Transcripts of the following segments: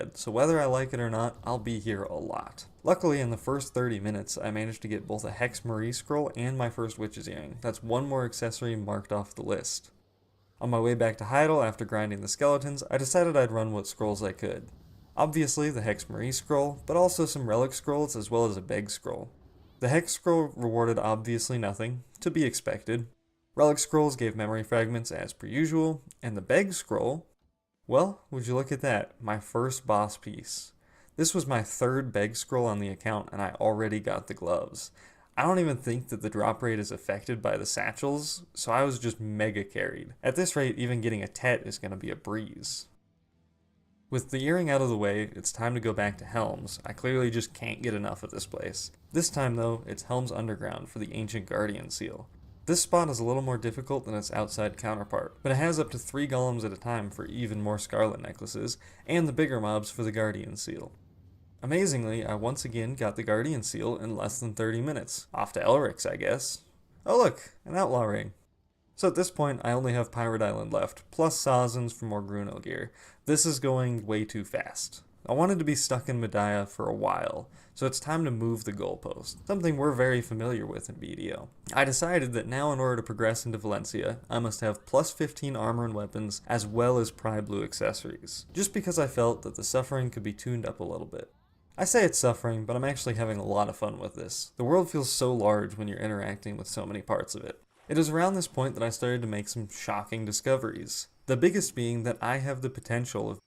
said, so whether I like it or not, I'll be here a lot. Luckily, in the first 30 minutes, I managed to get both a Hex Marie scroll and my first Witch's Earring. That's one more accessory marked off the list. On my way back to Heidel after grinding the skeletons, I decided I'd run what scrolls I could. Obviously the Hex Marie scroll, but also some relic scrolls as well as a Beg scroll. The Hex scroll rewarded obviously nothing, to be expected. Relic scrolls gave memory fragments as per usual, and the Beg scroll, well, would you look at that, my first boss piece. This was my third Beg scroll on the account and I already got the gloves. I don't even think that the drop rate is affected by the satchels, so I was just mega carried. At this rate, even getting a Tet is going to be a breeze. With the earring out of the way, it's time to go back to Helms. I clearly just can't get enough of this place. This time though, it's Helms Underground for the Ancient Guardian Seal. This spot is a little more difficult than its outside counterpart, but it has up to 3 golems at a time for even more Scarlet Necklaces, and the bigger mobs for the Guardian Seal. Amazingly, I once again got the Guardian Seal in less than 30 minutes. Off to Elric's, I guess. Oh look, an Outlaw Ring. So at this point, I only have Pirate Island left, plus Sazens for more Gruno gear. This is going way too fast. I wanted to be stuck in Medaya for a while, so it's time to move the goalpost, something we're very familiar with in BDO. I decided that now in order to progress into Valencia, I must have plus 15 armor and weapons, as well as Pry Blue accessories, just because I felt that the suffering could be tuned up a little bit. I say it's suffering, but I'm actually having a lot of fun with this. The world feels so large when you're interacting with so many parts of it. It is around this point that I started to make some shocking discoveries. The biggest being that I have the potential of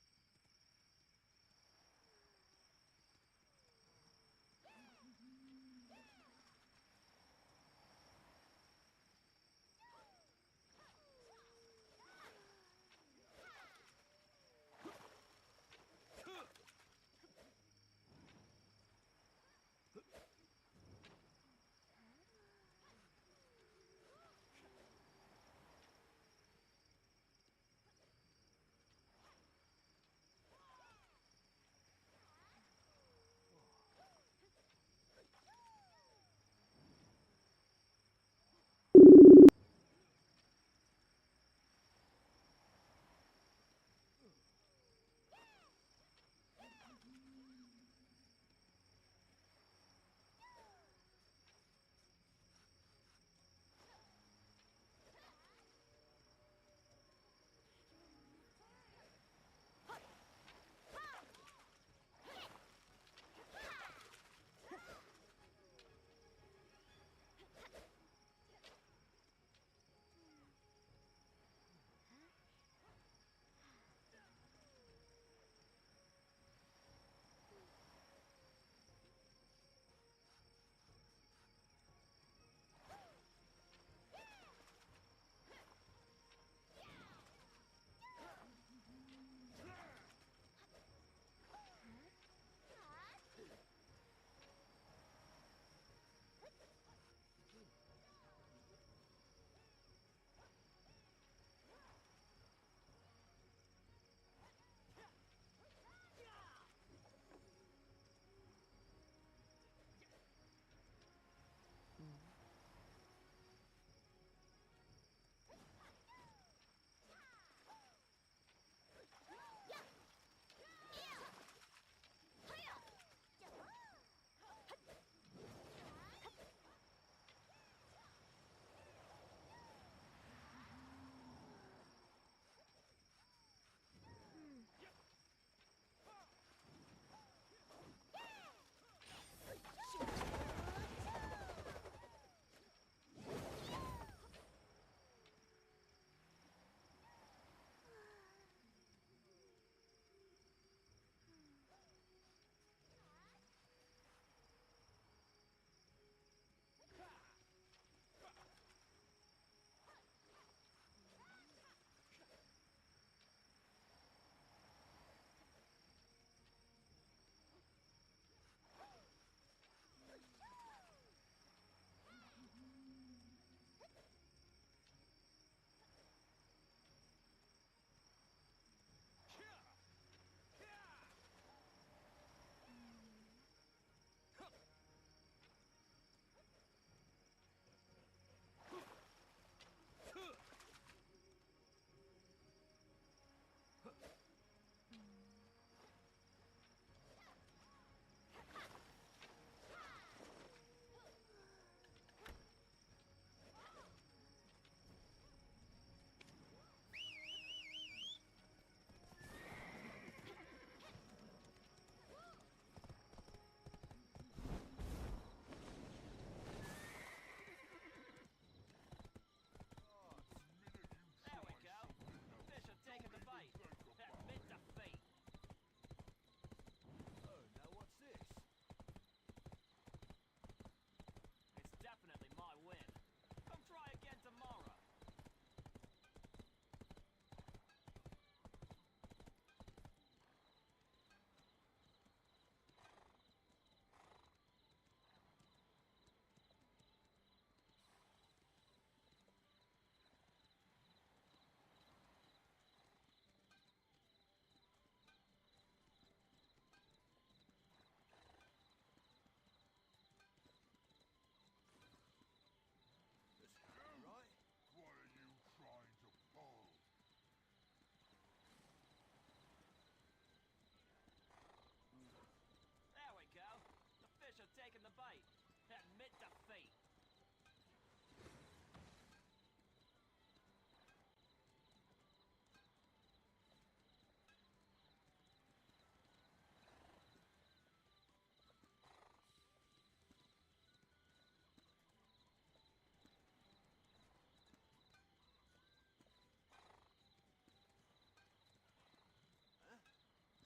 fight. Admit defeat.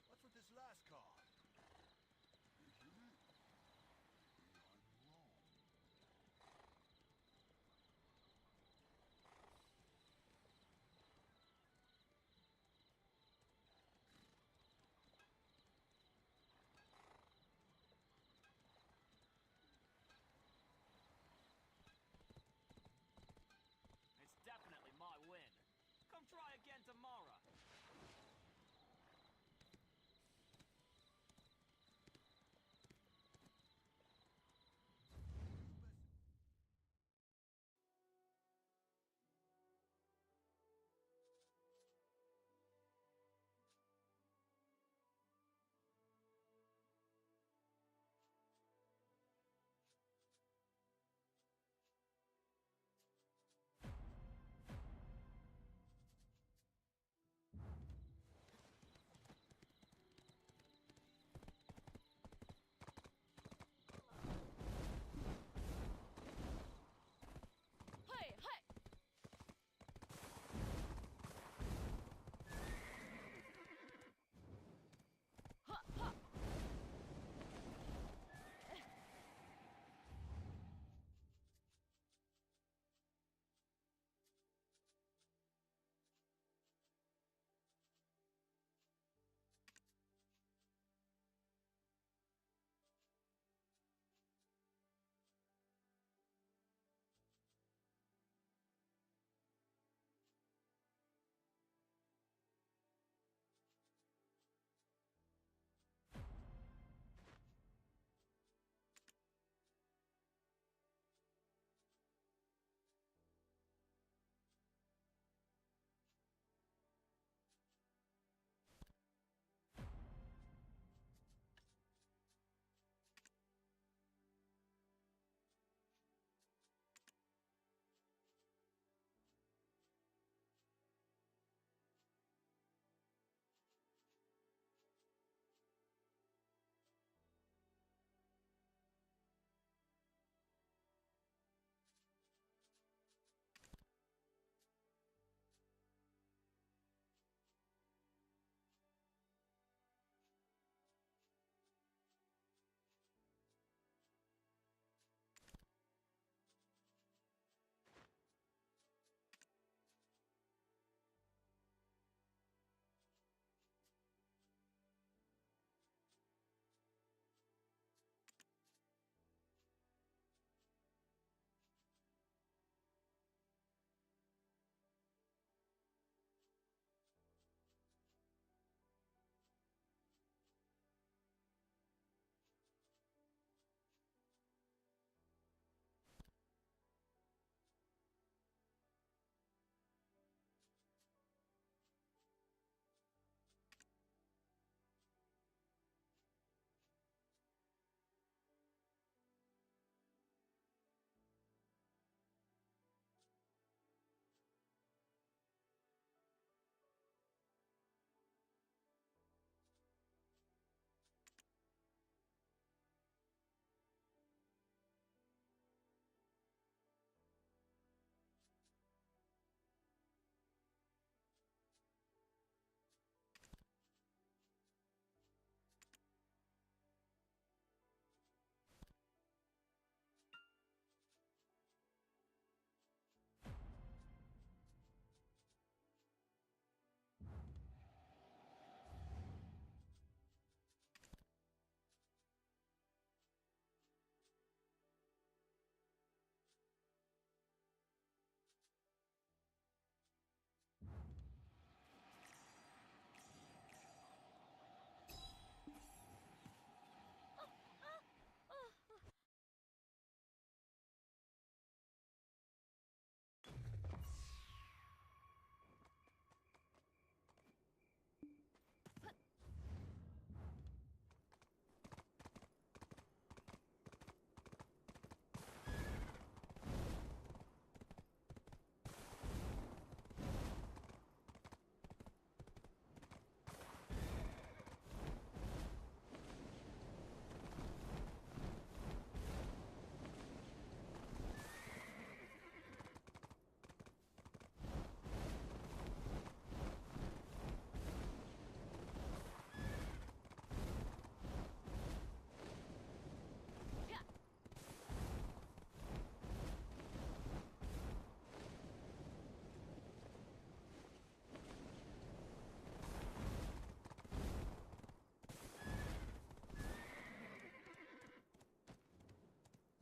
What's with this last card?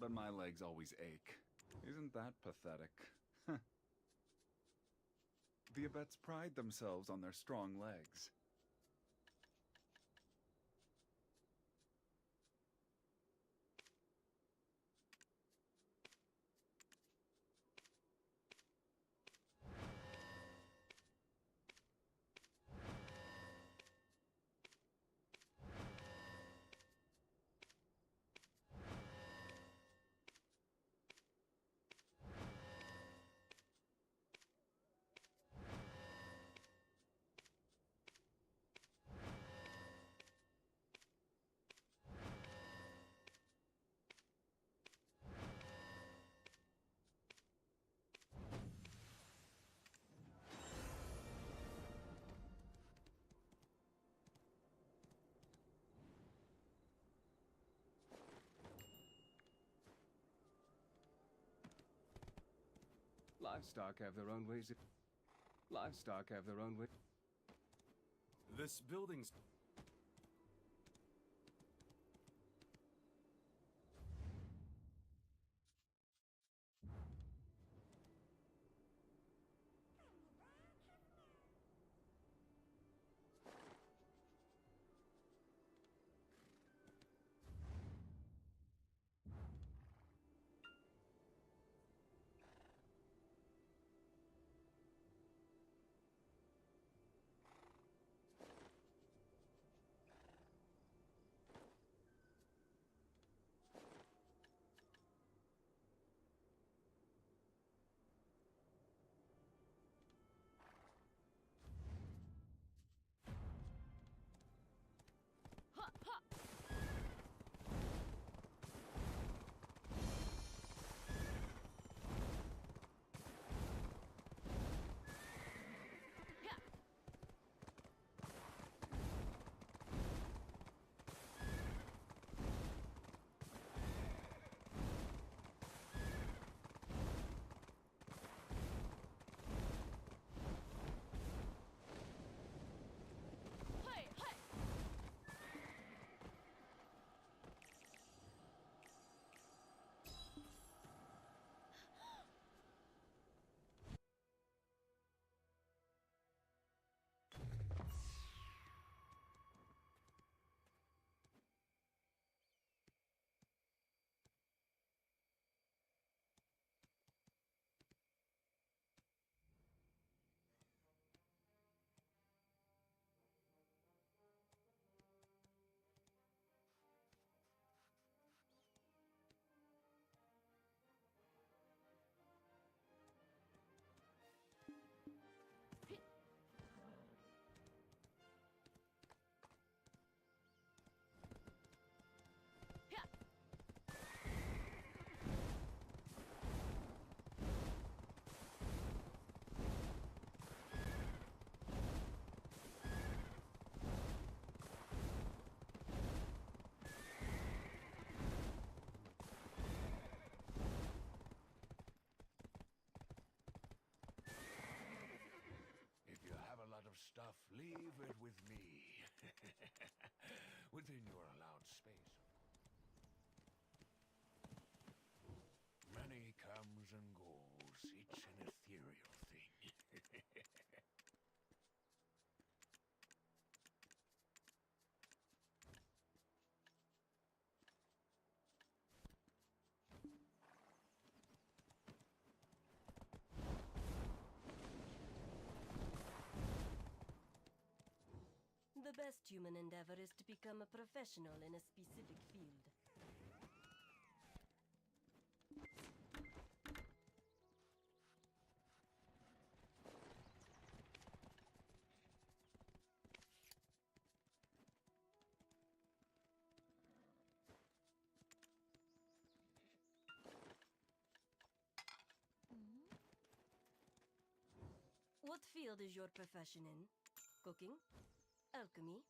but my legs always ache. Isn't that pathetic? The Abets pride themselves on their strong legs. Livestock have their own ways. Livestock have their own way. This building's... If you have a lot of stuff, leave it with me. Within your allowed space. Money comes and goes. It's an ethereal thing. The best human endeavor is to become a professional in a specific field. What field is your profession in? Cooking? Alchemy?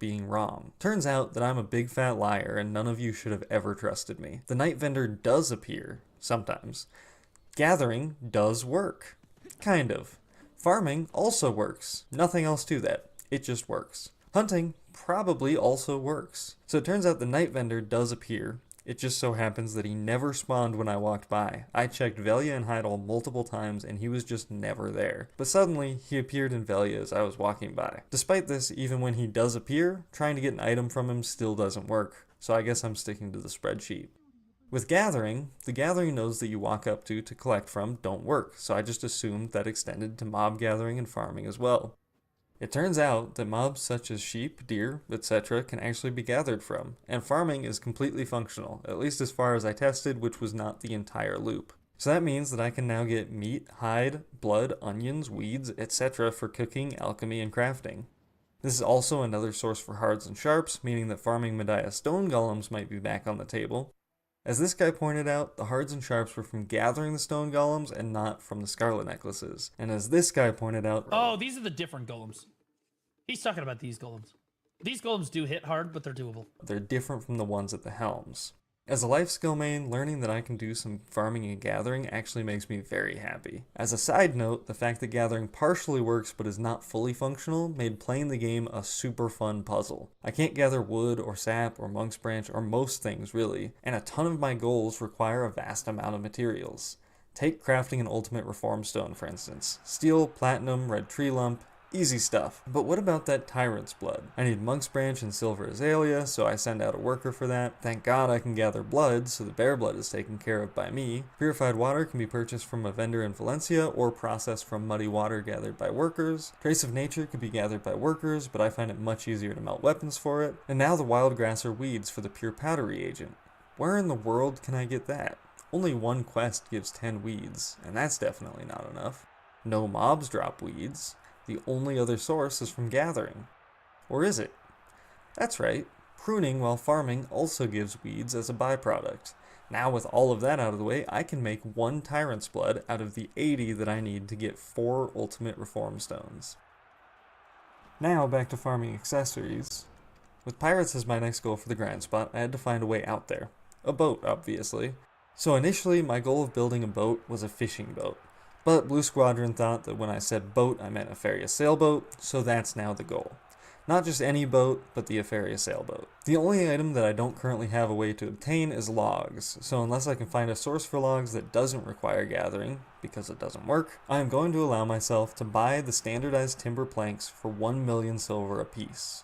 being wrong. Turns out that I'm a big fat liar and none of you should have ever trusted me. The night vendor does appear, sometimes. Gathering does work. Kind of. Farming also works. Nothing else to that. It just works. Hunting probably also works. So it turns out the night vendor does appear. It just so happens that he never spawned when I walked by. I checked Velia and Heidel multiple times and he was just never there. But suddenly, he appeared in Velia as I was walking by. Despite this, even when he does appear, trying to get an item from him still doesn't work. So I guess I'm sticking to the spreadsheet. With Gathering, the Gathering nodes that you walk up to collect from don't work, so I just assumed that extended to mob gathering and farming as well. It turns out that mobs such as sheep, deer, etc. can actually be gathered from, and farming is completely functional, at least as far as I tested, which was not the entire loop. So that means that I can now get meat, hide, blood, onions, weeds, etc. for cooking, alchemy, and crafting. This is also another source for hards and sharps, meaning that farming Medaya stone golems might be back on the table. As this guy pointed out, the hards and sharps were from gathering the stone golems and not from the scarlet necklaces. And as this guy pointed out... Oh, these are the different golems. He's talking about these golems. These golems do hit hard, but they're doable. They're different from the ones at the helms. As a life skill main, learning that I can do some farming and gathering actually makes me very happy. As a side note, the fact that gathering partially works but is not fully functional made playing the game a super fun puzzle. I can't gather wood or sap or monk's branch or most things really, and a ton of my goals require a vast amount of materials. Take crafting an ultimate reform stone for instance. Steel, platinum, red tree lump, easy stuff. But what about that tyrant's blood? I need monk's branch and silver azalea, so I send out a worker for that. Thank God I can gather blood, so the bear blood is taken care of by me. Purified water can be purchased from a vendor in Valencia or processed from muddy water gathered by workers. Trace of nature could be gathered by workers, but I find it much easier to melt weapons for it. And now the wild grass or weeds for the pure powder reagent. Where in the world can I get that? Only one quest gives 10 weeds, and that's definitely not enough. No mobs drop weeds. The only other source is from gathering. Or is it? That's right, pruning while farming also gives weeds as a byproduct. Now with all of that out of the way, I can make 1 tyrant's blood out of the 80 that I need to get 4 ultimate reform stones. Now back to farming accessories. With pirates as my next goal for the grind spot, I had to find a way out there. A boat, obviously. So initially, my goal of building a boat was a fishing boat. But Blue Squadron thought that when I said boat, I meant Afaria sailboat, so that's now the goal. Not just any boat, but the Afaria sailboat. The only item that I don't currently have a way to obtain is logs, so unless I can find a source for logs that doesn't require gathering, because it doesn't work, I am going to allow myself to buy the standardized timber planks for 1 million silver apiece.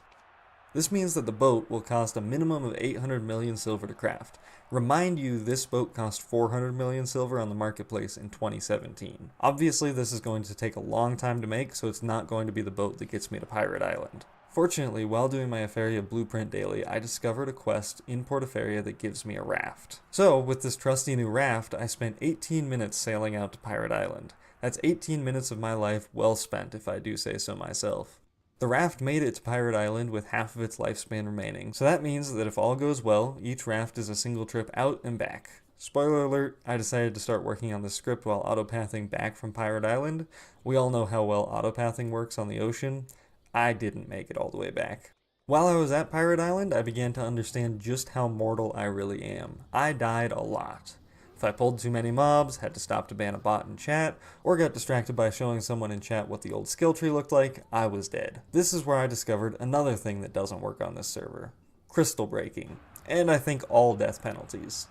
This means that the boat will cost a minimum of 800 million silver to craft. Remind you, this boat cost 400 million silver on the marketplace in 2017. Obviously, this is going to take a long time to make, so it's not going to be the boat that gets me to Pirate Island. Fortunately, while doing my Afaria blueprint daily, I discovered a quest in Port Afaria that gives me a raft. So, with this trusty new raft, I spent 18 minutes sailing out to Pirate Island. That's 18 minutes of my life well spent, if I do say so myself. The raft made it to Pirate Island with half of its lifespan remaining, so that means that if all goes well, each raft is a single trip out and back. Spoiler alert, I decided to start working on the script while autopathing back from Pirate Island. We all know how well autopathing works on the ocean. I didn't make it all the way back. While I was at Pirate Island, I began to understand just how mortal I really am. I died a lot. If I pulled too many mobs, had to stop to ban a bot in chat, or got distracted by showing someone in chat what the old skill tree looked like, I was dead. This is where I discovered another thing that doesn't work on this server. Crystal breaking. And I think all death penalties.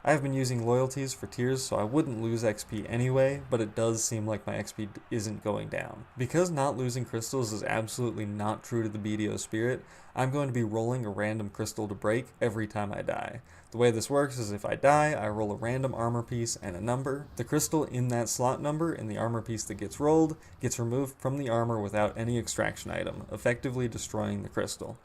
I have been using loyalties for tiers so I wouldn't lose XP anyway, but it does seem like my XP isn't going down. Because not losing crystals is absolutely not true to the BDO spirit, I'm going to be rolling a random crystal to break every time I die. The way this works is if I die, I roll a random armor piece and a number. The crystal in that slot number in the armor piece that gets rolled gets removed from the armor without any extraction item, effectively destroying the crystal.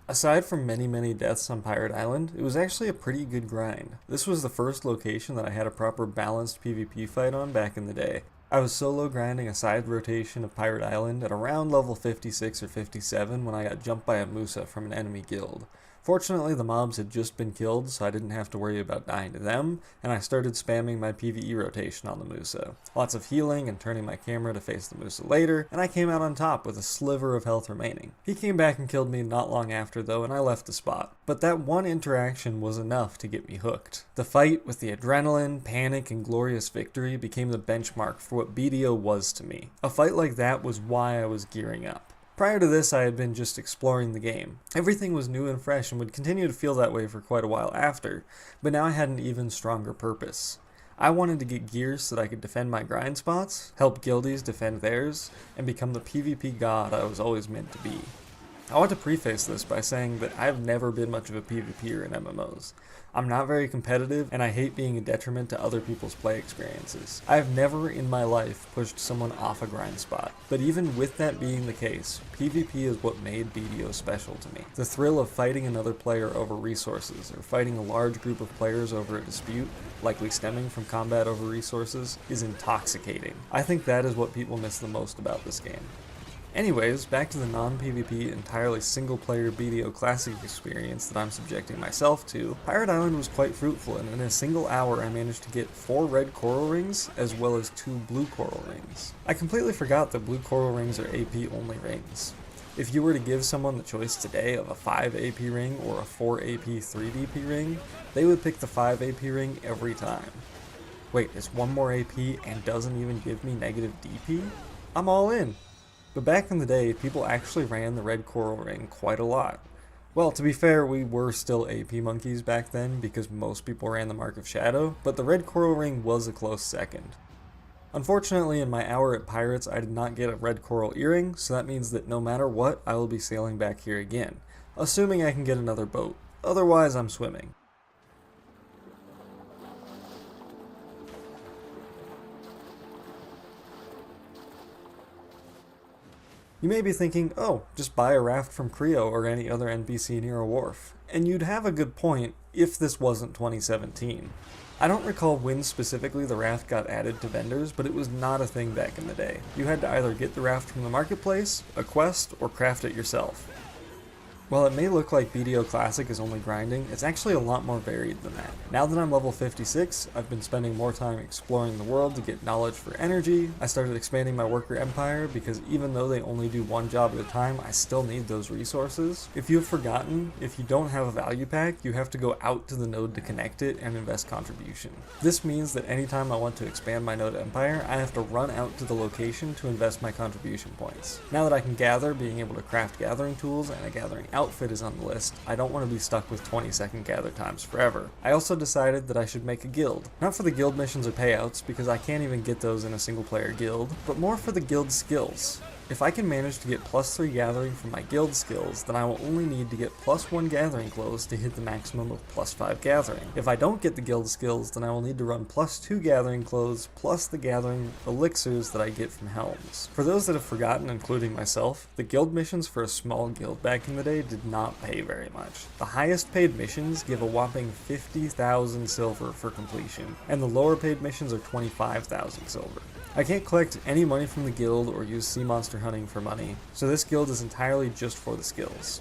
Aside from many deaths on Pirate Island, it was actually a pretty good grind. This was the first location that I had a proper balanced PvP fight on back in the day. I was solo grinding a side rotation of Pirate Island at around level 56 or 57 when I got jumped by a Musa from an enemy guild. Fortunately, the mobs had just been killed, so I didn't have to worry about dying to them, and I started spamming my PvE rotation on the Musa. Lots of healing and turning my camera to face the Musa later, and I came out on top with a sliver of health remaining. He came back and killed me not long after though, and I left the spot. But that one interaction was enough to get me hooked. The fight, with the adrenaline, panic, and glorious victory, became the benchmark for what BDO was to me. A fight like that was why I was gearing up. Prior to this, I had been just exploring the game. Everything was new and fresh and would continue to feel that way for quite a while after, but now I had an even stronger purpose. I wanted to get gear so that I could defend my grind spots, help guildies defend theirs, and become the PvP god I was always meant to be. I want to preface this by saying that I've never been much of a PvPer in MMOs. I'm not very competitive, and I hate being a detriment to other people's play experiences. I have never in my life pushed someone off a grind spot. But even with that being the case, PvP is what made BDO special to me. The thrill of fighting another player over resources, or fighting a large group of players over a dispute, likely stemming from combat over resources, is intoxicating. I think that is what people miss the most about this game. Anyways, back to the non-PvP, entirely single-player BDO Classic experience that I'm subjecting myself to. Pirate Island was quite fruitful, and in a single hour I managed to get 4 red coral rings, as well as 2 blue coral rings. I completely forgot that blue coral rings are AP-only rings. If you were to give someone the choice today of a 5 AP ring or a 4 AP 3 DP ring, they would pick the 5 AP ring every time. Wait, it's 1 more AP and doesn't even give me negative DP? I'm all in! But back in the day, people actually ran the red coral ring quite a lot. Well, to be fair, we were still AP monkeys back then because most people ran the Mark of Shadow, but the red coral ring was a close second. Unfortunately, in my hour at Pirates, I did not get a red coral earring, so that means that no matter what, I will be sailing back here again, assuming I can get another boat. Otherwise, I'm swimming. You may be thinking, oh, just buy a raft from Creo or any other NPC near a wharf. And you'd have a good point if this wasn't 2017. I don't recall when specifically the raft got added to vendors, but it was not a thing back in the day. You had to either get the raft from the marketplace, a quest, or craft it yourself. While it may look like BDO Classic is only grinding, it's actually a lot more varied than that. Now that I'm level 56, I've been spending more time exploring the world to get knowledge for energy. I started expanding my worker empire because even though they only do one job at a time, I still need those resources. If you've forgotten, if you don't have a value pack, you have to go out to the node to connect it and invest contribution. This means that anytime I want to expand my node empire, I have to run out to the location to invest my contribution points. Now that I can gather, being able to craft gathering tools and a gathering outfit is on the list, I don't want to be stuck with 20-second gather times forever. I also decided that I should make a guild. Not for the guild missions or payouts, because I can't even get those in a single player guild, but more for the guild skills. If I can manage to get +3 gathering from my guild skills, then I will only need to get +1 gathering clothes to hit the maximum of +5 gathering. If I don't get the guild skills, then I will need to run +2 gathering clothes plus the gathering elixirs that I get from helms. For those that have forgotten, including myself, the guild missions for a small guild back in the day did not pay very much. The highest paid missions give a whopping 50,000 silver for completion, and the lower paid missions are 25,000 silver. I can't collect any money from the guild or use sea monster hunting for money, so this guild is entirely just for the skills.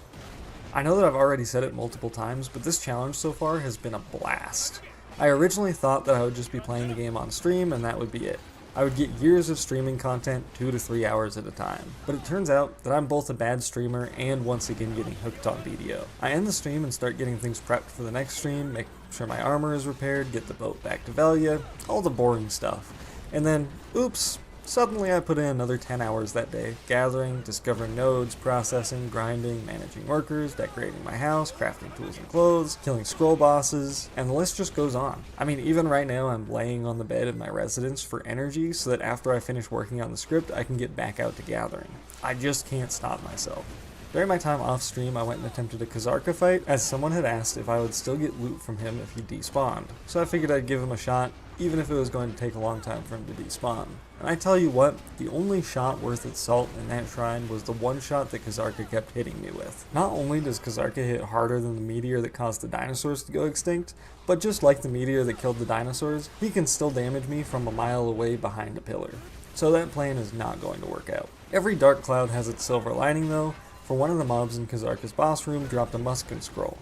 I know that I've already said it multiple times, but this challenge so far has been a blast. I originally thought that I would just be playing the game on stream and that would be it. I would get years of streaming content 2 to 3 hours at a time. But it turns out that I'm both a bad streamer and once again getting hooked on BDO. I end the stream and start getting things prepped for the next stream, make sure my armor is repaired, get the boat back to Velia, all the boring stuff. And then, oops, suddenly I put in another 10 hours that day, gathering, discovering nodes, processing, grinding, managing workers, decorating my house, crafting tools and clothes, killing scroll bosses, and the list just goes on. I mean, even right now I'm laying on the bed of my residence for energy so that after I finish working on the script, I can get back out to gathering. I just can't stop myself. During my time off stream, I went and attempted a Kazarka fight, as someone had asked if I would still get loot from him if he despawned. So I figured I'd give him a shot, even if it was going to take a long time for him to despawn. And I tell you what, the only shot worth its salt in that shrine was the one shot that Kazarka kept hitting me with. Not only does Kazarka hit harder than the meteor that caused the dinosaurs to go extinct, but just like the meteor that killed the dinosaurs, he can still damage me from a mile away behind a pillar. So that plan is not going to work out. Every dark cloud has its silver lining though, for one of the mobs in Kazarka's boss room dropped a Muskin scroll.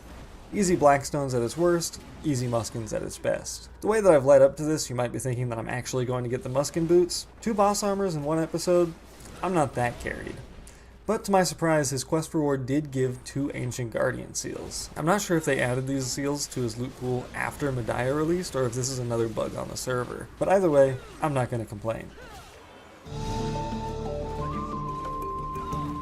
Easy Blackstones at its worst, easy Muskins at its best. The way that I've led up to this, you might be thinking that I'm actually going to get the Muskin boots. 2 boss armors in one episode? I'm not that carried. But to my surprise, his quest reward did give 2 Ancient Guardian seals. I'm not sure if they added these seals to his loot pool after Medaya released, or if this is another bug on the server. But either way, I'm not going to complain.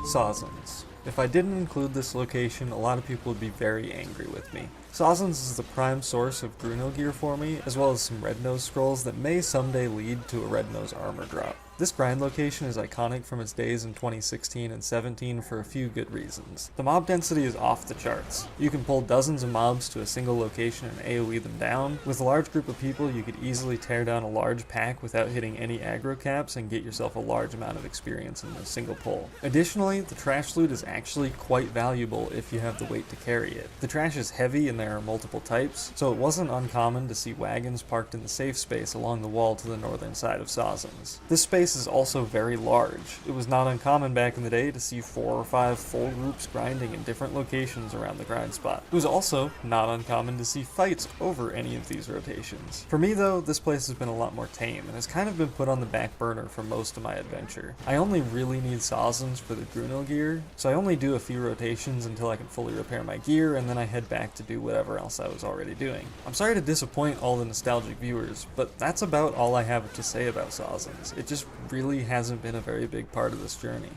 Sawzins. If I didn't include this location, a lot of people would be very angry with me. Sawzins is the prime source of Gruno gear for me, as well as some Red Nose scrolls that may someday lead to a Red Nose armor drop. This grind location is iconic from its days in 2016 and 17 for a few good reasons. The mob density is off the charts. You can pull dozens of mobs to a single location and AoE them down. With a large group of people, you could easily tear down a large pack without hitting any aggro caps and get yourself a large amount of experience in a single pull. Additionally, the trash loot is actually quite valuable if you have the weight to carry it. The trash is heavy and there are multiple types, so it wasn't uncommon to see wagons parked in the safe space along the wall to the northern side of Sawzins. This space is also very large. It was not uncommon back in the day to see 4 or 5 full groups grinding in different locations around the grind spot. It was also not uncommon to see fights over any of these rotations. For me though, this place has been a lot more tame and has kind of been put on the back burner for most of my adventure. I only really need Sawzins for the Gruno gear, so I only do a few rotations until I can fully repair my gear, and then I head back to do whatever else I was already doing. I'm sorry to disappoint all the nostalgic viewers, but that's about all I have to say about Sawzins. It just really hasn't been a very big part of this journey.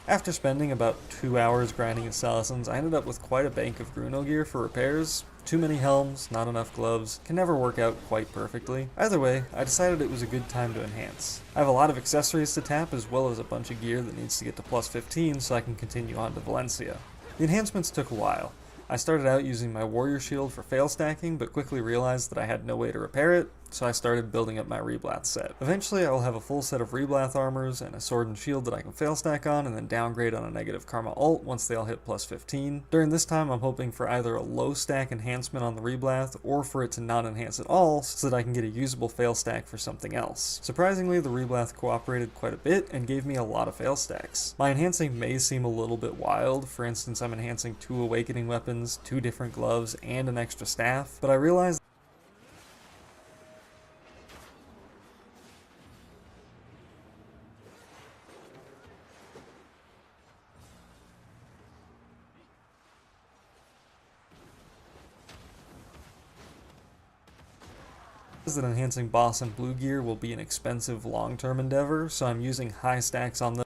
After spending about 2 hours grinding in Sawzins, I ended up with quite a bank of Gruno gear for repairs. Too many helms, not enough gloves, can never work out quite perfectly. Either way, I decided it was a good time to enhance. I have a lot of accessories to tap as well as a bunch of gear that needs to get to plus 15 so I can continue on to Valencia. The enhancements took a while. I started out using my warrior shield for fail stacking, but quickly realized that I had no way to repair it, so I started building up my Reblath set. Eventually I will have a full set of Reblath armors and a sword and shield that I can fail stack on, and then downgrade on a negative karma ult once they all hit plus 15. During this time I'm hoping for either a low stack enhancement on the Reblath, or for it to not enhance at all so that I can get a usable fail stack for something else. Surprisingly, the Reblath cooperated quite a bit and gave me a lot of fail stacks. My enhancing may seem a little bit wild. For instance, I'm enhancing 2 awakening weapons, 2 different gloves, and an extra staff, but I realized that enhancing boss and blue gear will be an expensive long-term endeavor, so I'm using high stacks on them.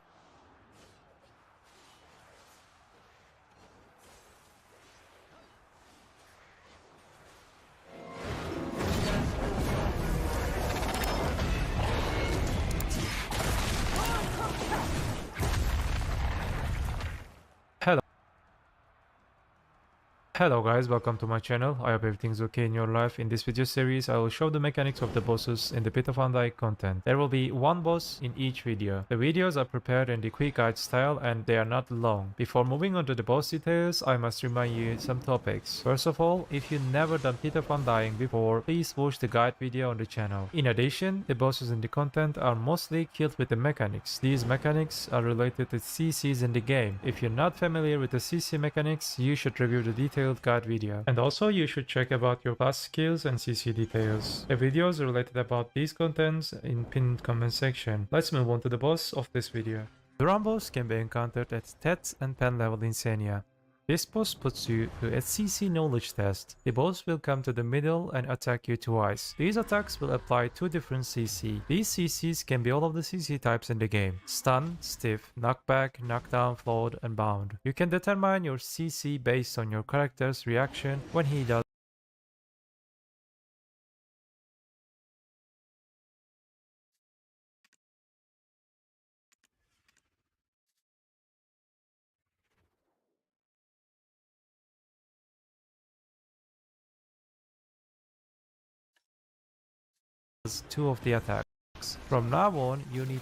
Hello guys, welcome to my channel. I hope everything's okay in your life. In this video series, I will show the mechanics of the bosses in the Pit of Undying content. There will be 1 boss in each video. The videos are prepared in the quick guide style and they are not long. Before moving on to the boss details, I must remind you some topics. First of all, if you've never done Pit of Undying before, please watch the guide video on the channel. In addition, the bosses in the content are mostly killed with the mechanics. These mechanics are related to CCs in the game. If you're not familiar with the CC mechanics, you should review the detailed guide video. And also you should check about your class skills and CC details. The videos related about these contents in pinned comment section. Let's move on to the boss of this video. The run boss can be encountered at TET and pen level in Senia. This boss puts you through a CC knowledge test. The boss will come to the middle and attack you twice. These attacks will apply 2 different CC. These CCs can be all of the CC types in the game: stun, stiff, knockback, knockdown, float, and bound. You can determine your CC based on your character's reaction when he does two of the attacks. From now on, you need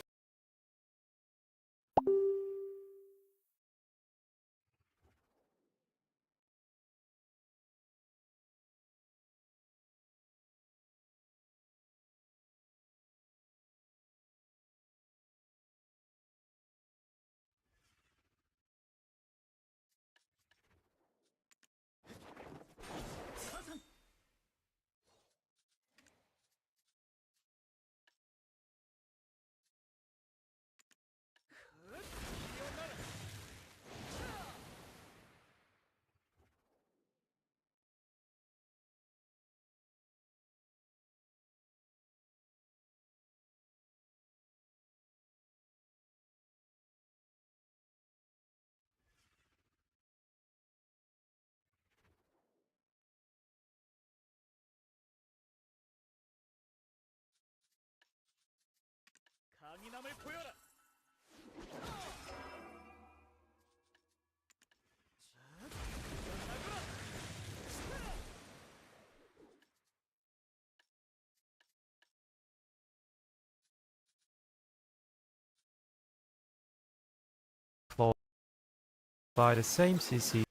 Apply the same CC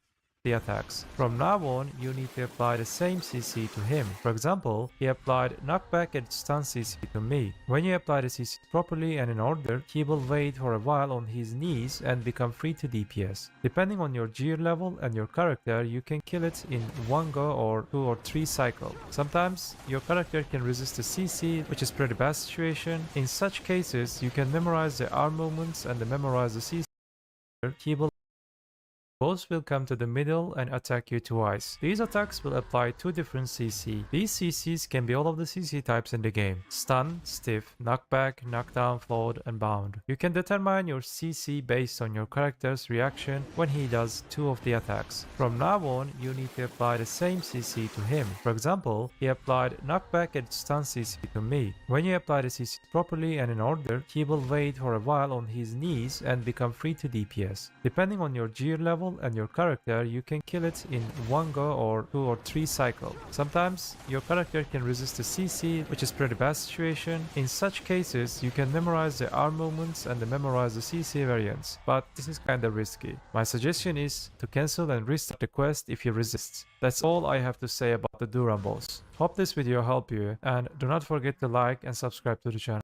the attacks. From now on, you need to apply the same CC to him. For example, he applied knockback and stun CC to me. When you apply the CC properly and in order, he will wait for a while on his knees and become free to DPS. Depending on your gear level and your character, you can kill it in one go or 2 or 3 cycles. Sometimes your character can resist the CC, which is pretty bad situation. In such cases, you can memorize the arm movements and memorize the CC. He will Boss will come to the middle and attack you twice. These attacks will apply 2 different CC. These CCs can be all of the CC types in the game. Stun, stiff, knockback, knockdown, float, and bound. You can determine your CC based on your character's reaction when he does 2 of the attacks. From now on, you need to apply the same CC to him. For example, he applied knockback and stun CC to me. When you apply the CC properly and in order, he will wait for a while on his knees and become free to DPS. Depending on your gear level and your character, you can kill it in one go or 2 or 3 cycles. Sometimes your character can resist the CC, which is pretty bad situation. In such cases, you can memorize the arm movements and memorize the CC variants, but this is kinda risky. My suggestion is to cancel and restart the quest if he resists. That's all I have to say about the Duran boss. Hope this video helped you, and do not forget to like and subscribe to the channel.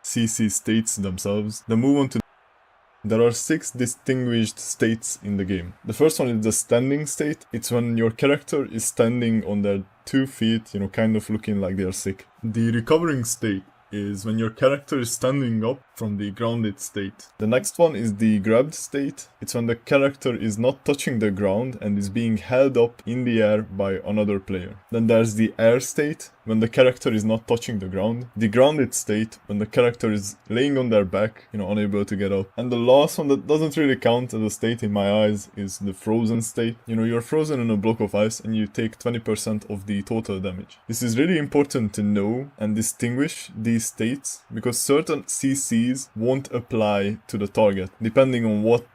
CC states themselves. Then move on to there are 6 distinguished states in the game. The first one is the standing state. It's when your character is standing on their 2 feet, kind of looking like they're sick. The recovering state is when your character is standing up from the grounded state. The next one is the grabbed state. It's when the character is not touching the ground and is being held up in the air by another player. Then there's the air state, when the character is not touching the ground. The grounded state, when the character is laying on their back, unable to get up. And the last one that doesn't really count as a state in my eyes is the frozen state. You're frozen in a block of ice and you take 20% of the total damage. This is really important to know and distinguish these states because certain CCs won't apply to the target depending on what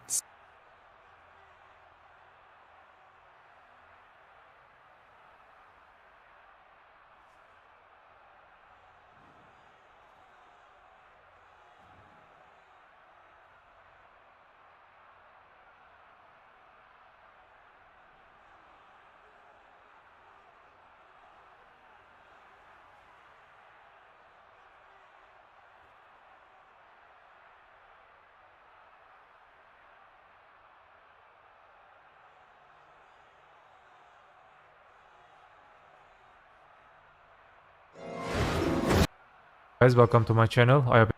Guys, welcome to my channel. I hope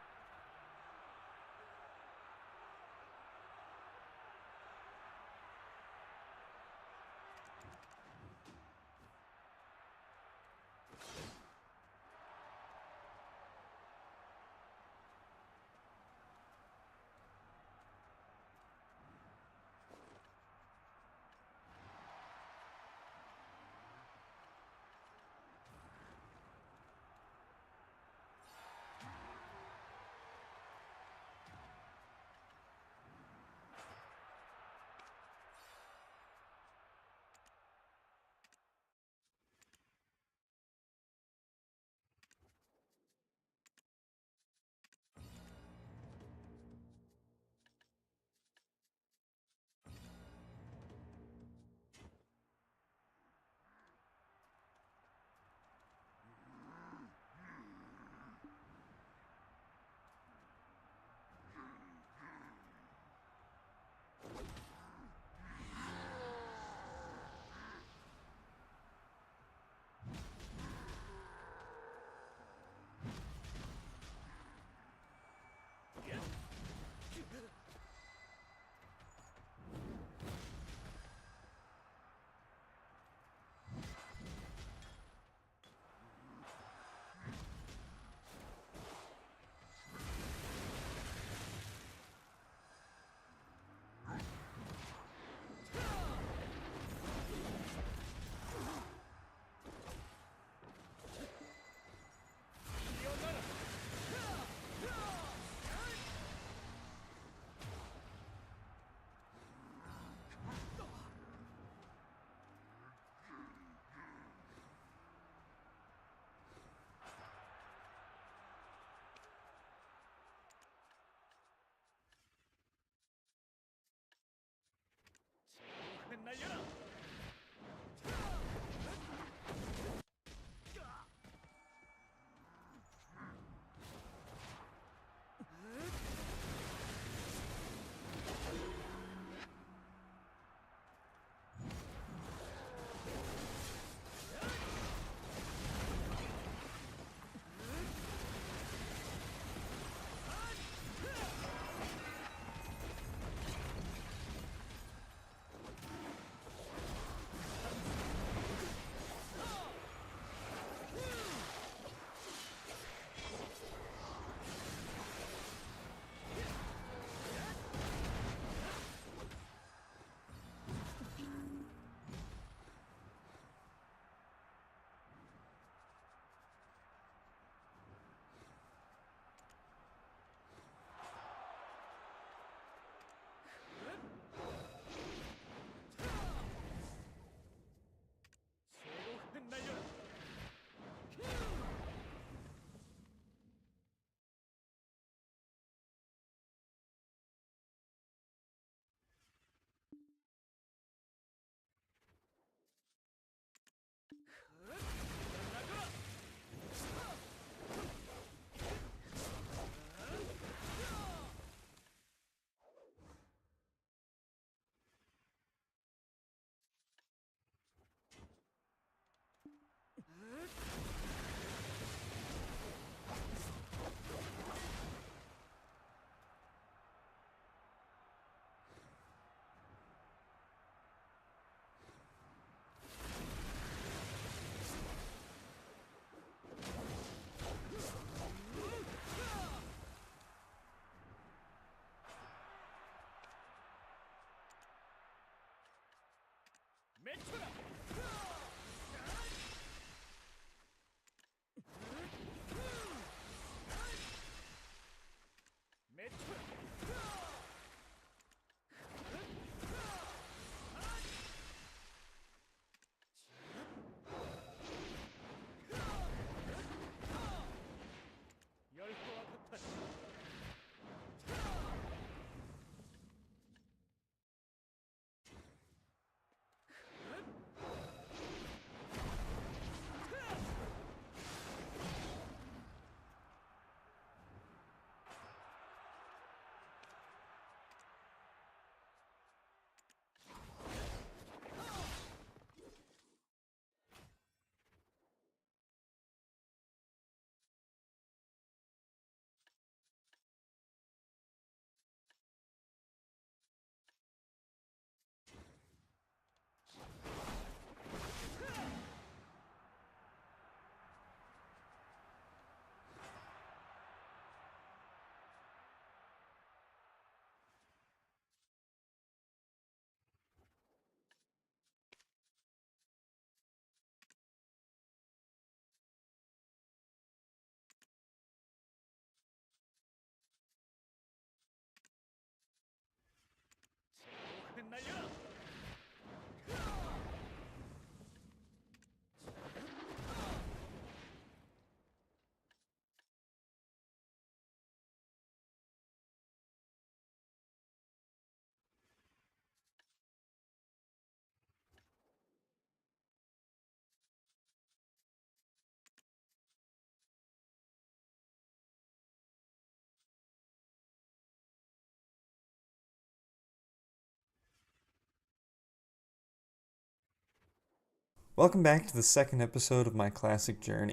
Welcome back to the second episode of my classic journey.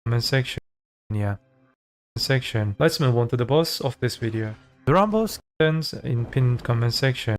Comment section. Yeah. Section. Let's move on to the boss of this video. The Rumble ends in pinned comment section.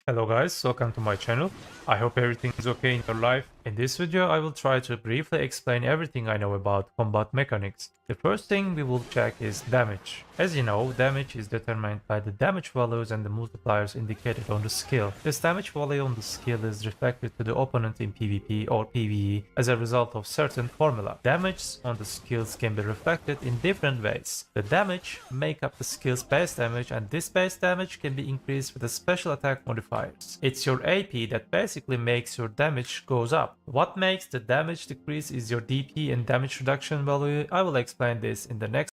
Hello guys, welcome to my channel. I hope everything is okay in your life. In this video I will try to briefly explain everything I know about combat mechanics. The first thing we will check is damage. As you know, damage is determined by the damage values and the multipliers indicated on the skill. This damage value on the skill is reflected to the opponent in PvP or PvE as a result of certain formula. Damage on the skills can be reflected in different ways. The damage make up the skill's base damage, and this base damage can be increased with the special attack modifiers. It's your AP that basically makes your damage goes up. What makes the damage decrease is your DP and damage reduction value. I will explain this in the next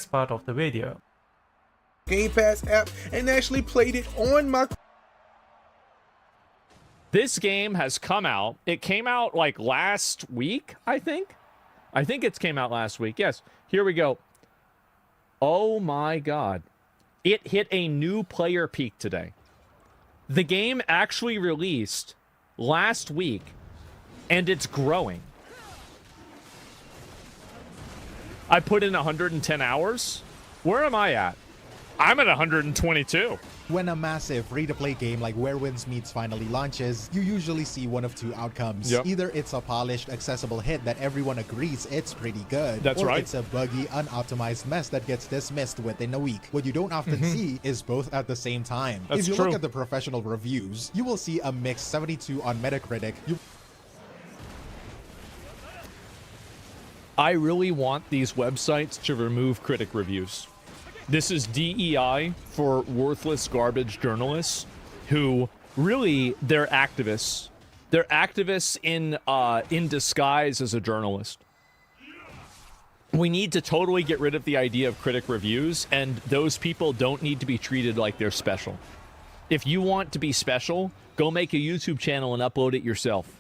next part of the video. Game Pass app and actually played it on my... This game has come out. It came out like last week, I think. I think it's came out last week. Yes. Here we go. Oh my God. It hit a new player peak today. The game actually released last week, and it's growing. I put in 110 hours. Where am I at? I'm at 122. When a massive free-to-play game like Where Winds Meets finally launches, you usually see one of two outcomes. Yep. Either it's a polished, accessible hit that everyone agrees it's pretty good, That's or right. it's a buggy, unoptimized mess that gets dismissed within a week. What you don't often see is both at the same time. That's if you true. look at the professional reviews, you will see a mixed 72 on Metacritic. I really want these websites to remove critic reviews. This is DEI for worthless garbage journalists who really, they're activists. They're activists in disguise as a journalist. We need to totally get rid of the idea of critic reviews, and those people don't need to be treated like they're special. If you want to be special, go make a YouTube channel and upload it yourself.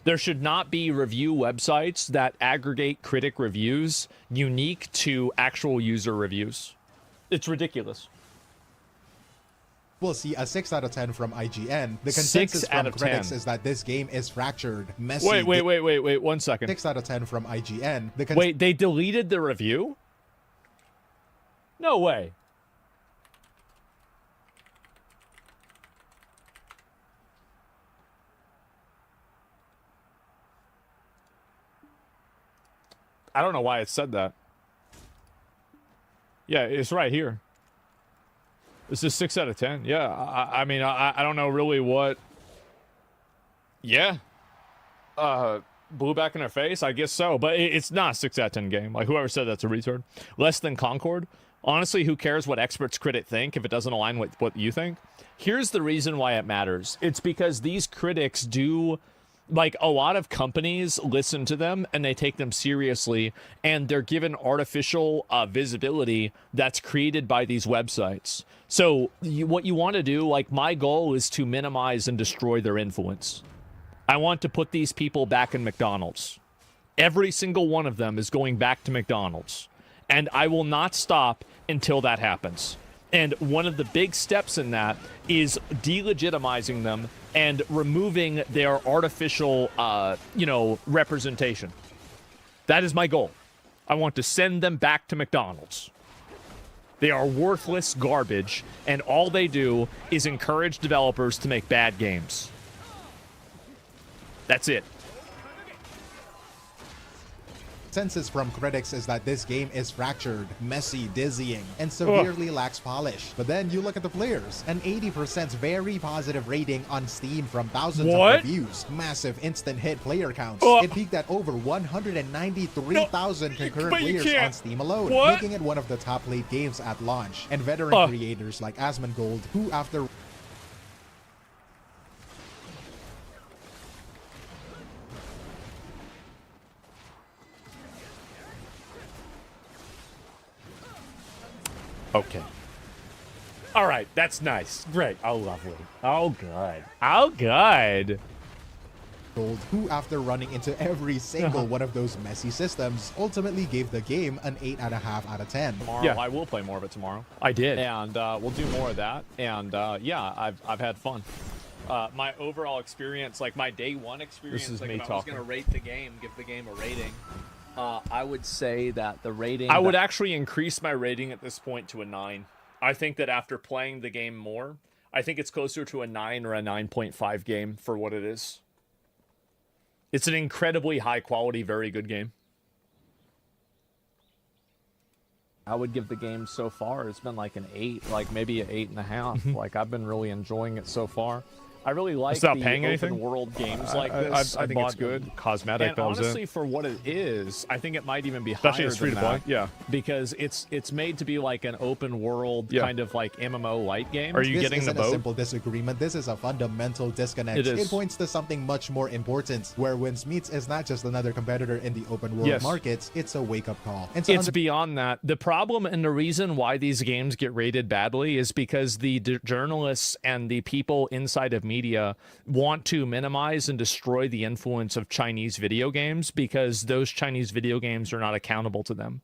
There should not be review websites that aggregate critic reviews unique to actual user reviews. It's ridiculous. We'll see a 6 out of 10 from IGN. The 6 consensus out from of critics 10. is that this game is fractured, messy. Wait, 1 second. 6 out of 10 from IGN. Wait, they deleted the review? No way. I don't know why it said that. Yeah, it's right here. This is 6 out of 10. Yeah, I mean, I don't know really what... Yeah. Blew back in her face? I guess so. But it's not a 6 out of 10 game. Like, whoever said that's a retard. Less than Concord? Honestly, who cares what experts critic think if it doesn't align with what you think? Here's the reason why it matters. It's because these critics do... Like, a lot of companies listen to them and they take them seriously, and they're given artificial visibility that's created by these websites. So what you want to do, like, my goal is to minimize and destroy their influence. I want to put these people back in McDonald's. Every single one of them is going back to McDonald's. And I will not stop until that happens. And one of the big steps in that is delegitimizing them and removing their artificial, representation. That is my goal. I want to send them back to McDonald's. They are worthless garbage, and all they do is encourage developers to make bad games. That's it. Consensus from critics is that this game is fractured, messy, dizzying, and severely lacks polish. But then you look at the players, an 80% very positive rating on Steam from thousands of reviews, massive instant hit player counts. It peaked at over 193,000 concurrent players on Steam alone, making it one of the top played games at launch. And veteran creators like Asmongold, who after Okay. All right, that's nice. Great. Oh, lovely. Oh, good. Oh, good. who after running into every single one of those messy systems, ultimately gave the game an 8.5 out of 10. Tomorrow, I will play more of it tomorrow. I did. And we'll do more of that. And yeah, I've had fun. My overall experience, like my day one experience, This is like me if I was talking. going to rate the game, give the game a rating, I would say that the rating... I would actually increase my rating at this point to a 9. I think that after playing the game more, I think it's closer to a 9 or a 9.5 game for what it is. It's an incredibly high quality, very good game. I would give the game so far, it's been like an 8, like maybe an 8.5. Like I've been really enjoying it so far. I really like Without the paying open anything? world games like this. I think it's bought good. Cosmetic, And that was honestly, it. For what it is, I think it might even be Especially higher it's free than to play, that. yeah. Because it's made to be like an open world kind of like MMO light game. Are you This getting the isn't boat? a simple disagreement. This is a fundamental disconnect. It is. It points to something much more important, where Wins Meets is not just another competitor in the open world Yes. markets, it's a wake-up call. And to It's beyond that. The problem and the reason why these games get rated badly is because the journalists and the people inside of media want to minimize and destroy the influence of Chinese video games because those Chinese video games are not accountable to them.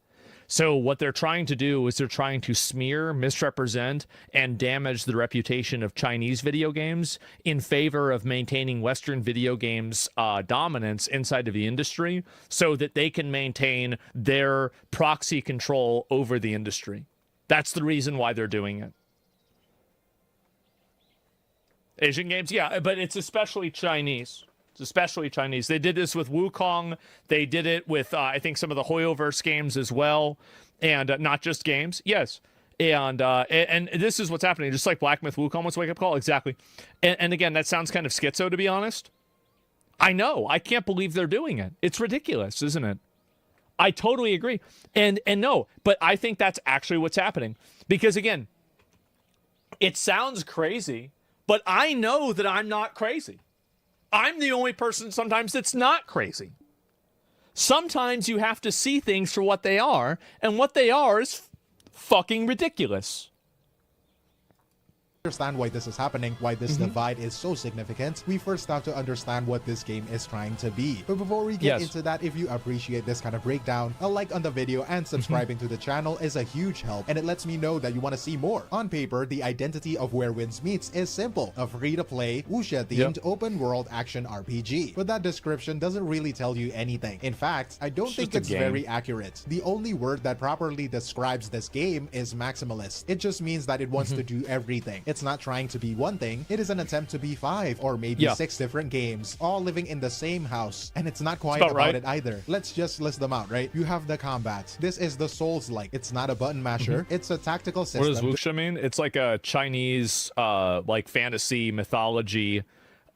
So what they're trying to do is they're trying to smear, misrepresent, and damage the reputation of Chinese video games in favor of maintaining Western video games dominance inside of the industry so that they can maintain their proxy control over the industry. That's the reason why they're doing it. Asian games, yeah, but it's especially Chinese. It's especially Chinese. They did this with Wukong. They did it with, I think, some of the Hoyoverse games as well. And not just games. Yes. And this is what's happening. Just like Black Myth Wukong was Wake Up Call. Exactly. And again, that sounds kind of schizo, to be honest. I know. I can't believe they're doing it. It's ridiculous, isn't it? I totally agree. And no, but I think that's actually what's happening. Because, again, it sounds crazy, but I know that I'm not crazy. I'm the only person sometimes that's not crazy. Sometimes you have to see things for what they are, and what they are is fucking ridiculous. Understand why this is happening, why this divide is so significant, we first have to understand what this game is trying to be. But before we get into that, if you appreciate this kind of breakdown, a like on the video and subscribing to the channel is a huge help, and it lets me know that you want to see more. On paper, the identity of Where Wins Meets is simple: a free-to-play, wuxia-themed open-world action RPG. But that description doesn't really tell you anything. In fact, I don't think it's very accurate. The only word that properly describes this game is maximalist. It just means that it wants to do everything. It's not trying to be one thing. It is an attempt to be 5 or maybe 6 different games, all living in the same house. And it's not quite about it either. Let's just list them out, right? You have the combat. This is the Souls-like. It's not a button masher. It's a tactical system. What does wuxia mean? It's like a Chinese, like fantasy mythology,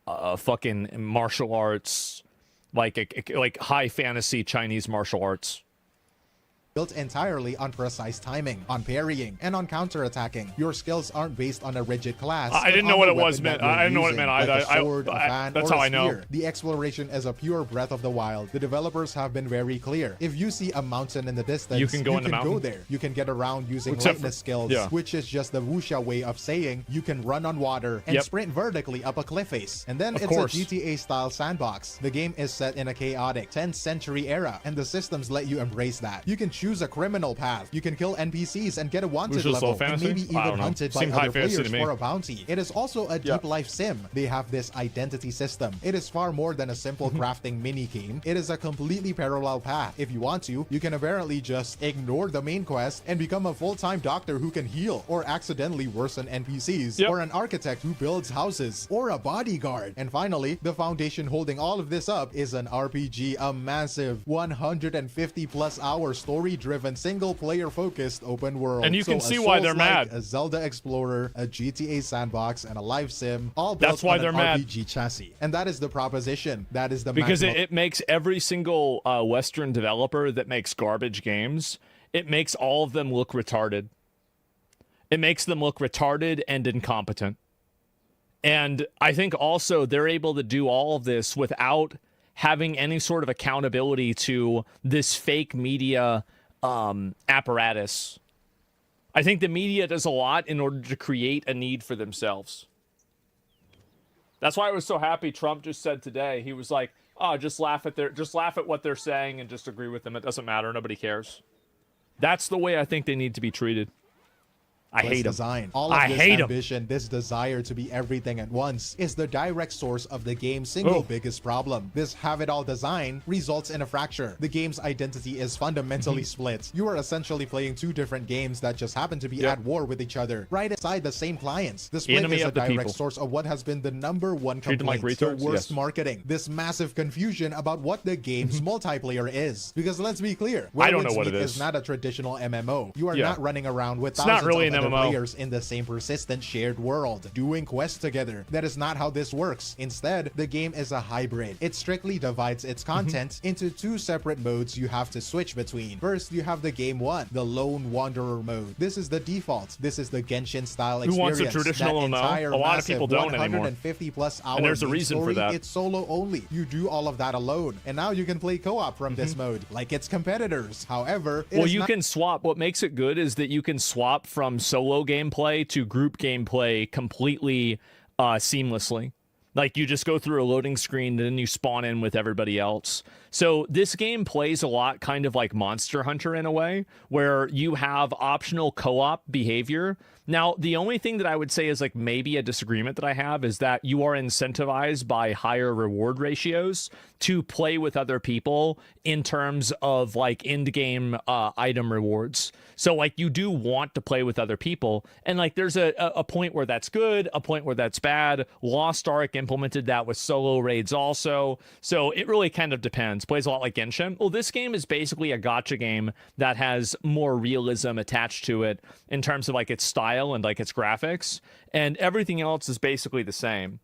fucking martial arts, like high fantasy Chinese martial arts. Built entirely on precise timing, on parrying, and on counterattacking. Your skills aren't based on a rigid class. I didn't know what it was meant. I didn't know what it meant. That's how I know. The exploration is a pure breath of the wild. The developers have been very clear. If you see a mountain in the distance, you can go there. You can get around using lightness skills, which is just the wuxia way of saying you can run on water and sprint vertically up a cliff face. And then it's a GTA-style sandbox. The game is set in a chaotic 10th century era, and the systems let you embrace that. You can choose a criminal path. You can kill NPCs and get a wanted level, and maybe even hunted by other players for a bounty. It is also a deep life sim. They have this identity system. It is far more than a simple crafting mini game. It is a completely parallel path. If you want to, you can apparently just ignore the main quest and become a full-time doctor who can heal, or accidentally worsen NPCs, or an architect who builds houses, or a bodyguard. And finally, the foundation holding all of this up is an RPG, a massive 150 plus hour story-driven, single-player focused open world. And you can see why they're mad. A Zelda Explorer, a GTA sandbox, and a live sim, all built on an RPG chassis. And that is the proposition. That is the because it makes every single Western developer that makes garbage games, it makes all of them look retarded. It makes them look retarded and incompetent. And I think also they're able to do all of this without having any sort of accountability to this fake media apparatus. I think the media does a lot in order to create a need for themselves. That's why I was so happy Trump just said today, he was like, oh, just laugh at what they're saying and just agree with them. It doesn't matter. Nobody cares. That's the way I think they need to be treated. I hate design. All of this ambition, this desire to be everything at once, is the direct source of the game's single biggest problem. This have-it-all design results in a fracture. The game's identity is fundamentally split. You are essentially playing two different games that just happen to be at war with each other, right inside the same clients. The split is a direct source of what has been the #1 complaint, the worst marketing. This massive confusion about what the game's multiplayer is. Because let's be clear, I don't know what it is. It's not a traditional MMO. You are not running around with thousands of an other MMO. players in the same persistent shared world, doing quests together. That is not how this works. Instead, the game is a hybrid. It strictly divides its content into two separate modes you have to switch between. First, you have the game 1, the Lone Wanderer mode. This is the default. This is the Genshin style experience. Who wants a traditional MMO? A lot of people don't anymore. 150 plus hour And there's a main reason for story, that. It's solo only. You do all of that alone. And now you can play co-op from this mode, like its competitors. However, Well, you can swap. What makes it good is that you can swap from solo gameplay to group gameplay completely seamlessly. Like, you just go through a loading screen and then you spawn in with everybody else. So this game plays a lot kind of like Monster Hunter in a way, where you have optional co-op behavior. Now, the only thing that I would say is like maybe a disagreement that I have is that you are incentivized by higher reward ratios to play with other people in terms of like end game item rewards. So like you do want to play with other people, and like there's a point where that's good, a point where that's bad. Lost Ark implemented that with solo raids also. So it really kind of depends. Plays a lot like Genshin. Well, this game is basically a gacha game that has more realism attached to it in terms of like its style and like its graphics, and everything else is basically the same.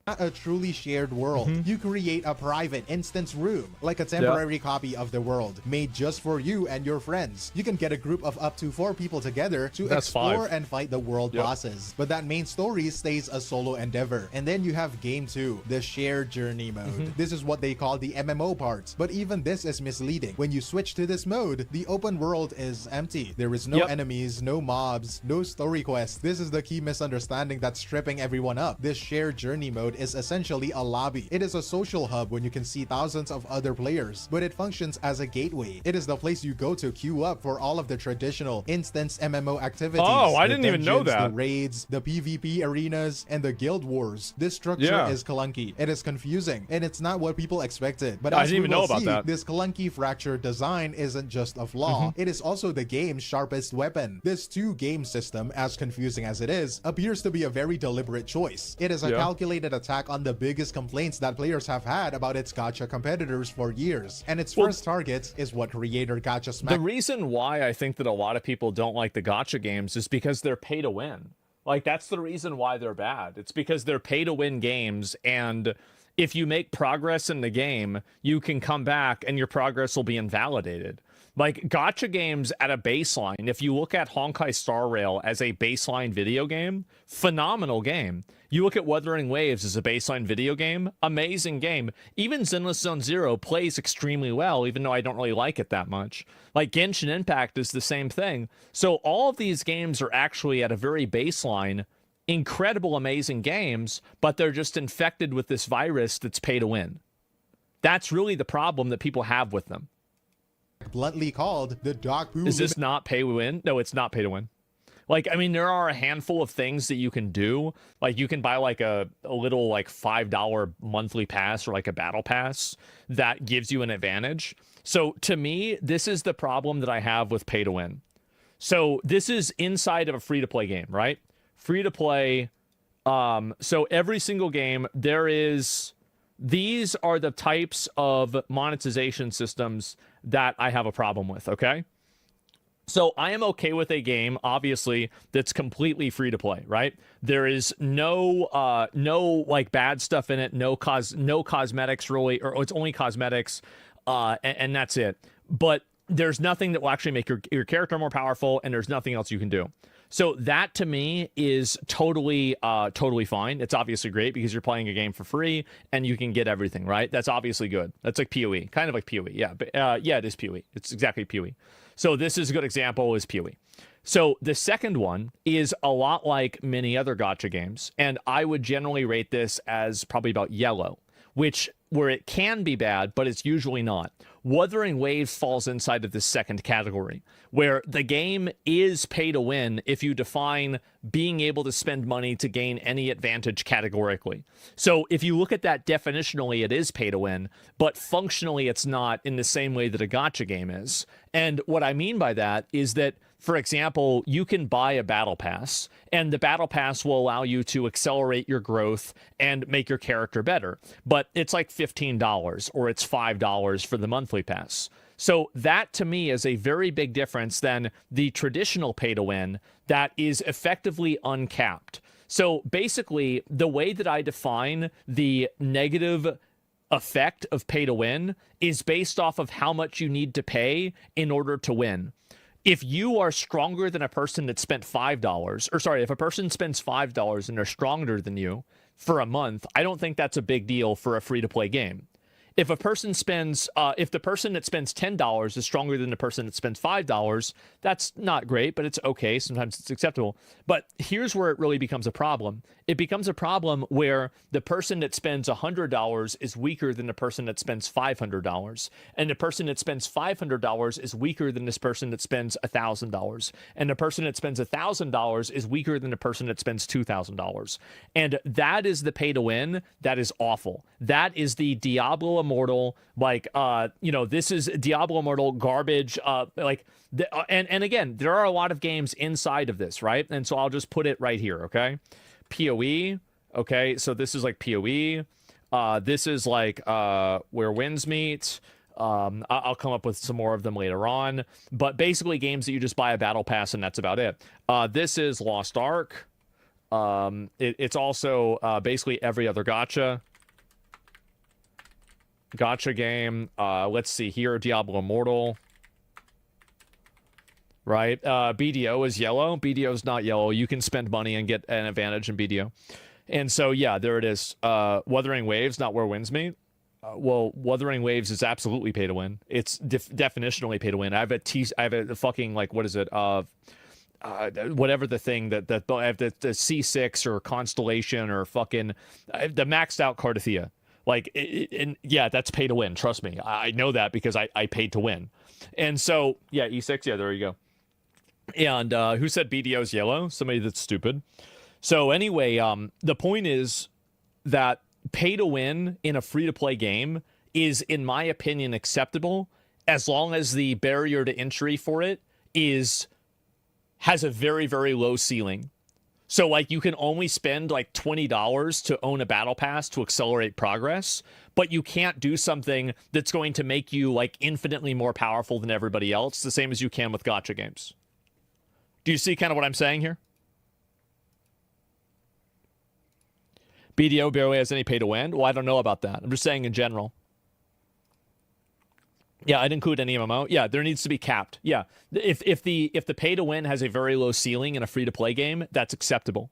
Not a truly shared world. You create a private instance room, like a temporary copy of the world, made just for you and your friends. You can get a group of up to 4 people together to explore and fight the world bosses. But that main story stays a solo endeavor. And then you have game 2, the shared journey mode. This is what they call the MMO part. But even this is misleading. When you switch to this mode, the open world is empty. There is no enemies, no mobs, no story quests. This is the key misunderstanding that's tripping everyone up. This shared journey mode is essentially a lobby. It is a social hub when you can see thousands of other players, but it functions as a gateway. It is the place you go to queue up for all of the traditional instance MMO activities. Oh, I didn't even know that. The raids, the PvP arenas, and the guild wars. This structure is clunky. It is confusing, and it's not what people expected. But I as didn't even know about see, that. this clunky fractured design isn't just a flaw. It is also the game's sharpest weapon. This two-game system, as confusing as it is, appears to be a very deliberate choice. It is a calculated attack on the biggest complaints that players have had about its gacha competitors for years, and its first target is what creator Gacha Smack. The reason why I think that a lot of people don't like the gacha games is because they're pay to win. Like, that's the reason why they're bad. It's because they're pay to win games, and if you make progress in the game, you can come back and your progress will be invalidated. Like, gacha games at a baseline, if you look at Honkai Star Rail as a baseline video game, phenomenal game. You look at Wuthering Waves as a baseline video game, amazing game. Even Zenless Zone Zero plays extremely well, even though I don't really like it that much. Like, Genshin Impact is the same thing. So all of these games are actually at a very baseline, incredible, amazing games, but they're just infected with this virus that's pay to win. That's really the problem that people have with them. Bluntly called the dog poo. Is this not pay to win? No, it's not pay to win. Like, I mean, there are a handful of things that you can do. Like, you can buy like a little like $5 monthly pass or like a battle pass that gives you an advantage. So to me, this is the problem that I have with pay to win. So this is inside of a free to play game, right? Free to play. So every single game there is, these are the types of monetization systems that I have a problem with, okay? So I am okay with a game, obviously, that's completely free to play, right? There is no like bad stuff in it, no cosmetics really, or it's only cosmetics, and that's it. But there's nothing that will actually make your character more powerful, and there's nothing else you can do. So that to me is totally fine. It's obviously great because you're playing a game for free and you can get everything, right? That's obviously good. That's like PoE, kind of like PoE. Yeah, but, yeah, it is PoE. It's exactly PoE. So this is a good example is PoE. So the second one is a lot like many other gacha games, and I would generally rate this as probably about yellow, where it can be bad, but it's usually not. Wuthering Waves falls inside of this second category, where the game is pay to win if you define being able to spend money to gain any advantage categorically. So if you look at that definitionally, it is pay to win, but functionally it's not in the same way that a gacha game is. And what I mean by that is that for example, you can buy a battle pass, and the battle pass will allow you to accelerate your growth and make your character better. But it's like $15 or it's $5 for the monthly pass. So that to me is a very big difference than the traditional pay to win that is effectively uncapped. So basically, the way that I define the negative effect of pay to win is based off of how much you need to pay in order to win. If you are stronger than a person that spent $5, or sorry, if a person spends $5 and they're stronger than you for a month, I don't think that's a big deal for a free-to-play game. If a person spends, if the person that spends $10 is stronger than the person that spends $5, that's not great, but it's okay. Sometimes it's acceptable. But here's where it really becomes a problem. It becomes a problem where the person that spends $100 is weaker than the person that spends $500, and the person that spends $500 is weaker than this person that spends $1,000, and the person that spends $1,000 is weaker than the person that spends $2,000. And that is the pay to win. That is awful. That is the Diablo Immortal, like, this is Diablo Immortal garbage, and again, there are a lot of games inside of this, right? And so I'll just put it right here, okay? PoE, okay, so this is like PoE, this is like Where Winds Meet. I'll come up with some more of them later on, but basically games that you just buy a battle pass and that's about it. This is Lost Ark. It's also basically every other gacha game. Let's see here, Diablo Immortal. Right, BDO is yellow. BDO is not yellow. You can spend money and get an advantage in BDO. And so, yeah, there it is. Wuthering Waves, not Where Winds Meet. Well, Wuthering Waves is absolutely pay to win. It's definitionally pay to win. I have a fucking, like, what is it? Whatever the thing that I have the C6 or Constellation or fucking the maxed out Cardathia. Like, yeah, that's pay to win. Trust me. I know that because I paid to win. And so, yeah, E6, yeah, there you go. And who said BDO is yellow? Somebody that's stupid. So anyway, the point is that pay to win in a free-to-play game is, in my opinion, acceptable as long as the barrier to entry for it has a very, very low ceiling. So, like, you can only spend, like, $20 to own a battle pass to accelerate progress, but you can't do something that's going to make you, like, infinitely more powerful than everybody else, the same as you can with gacha games. Do you see kind of what I'm saying here? BDO barely has any pay to win? Well, I don't know about that. I'm just saying in general. Yeah, I'd include any MMO. Yeah, there needs to be capped. Yeah, if the pay to win has a very low ceiling in a free to play game, that's acceptable.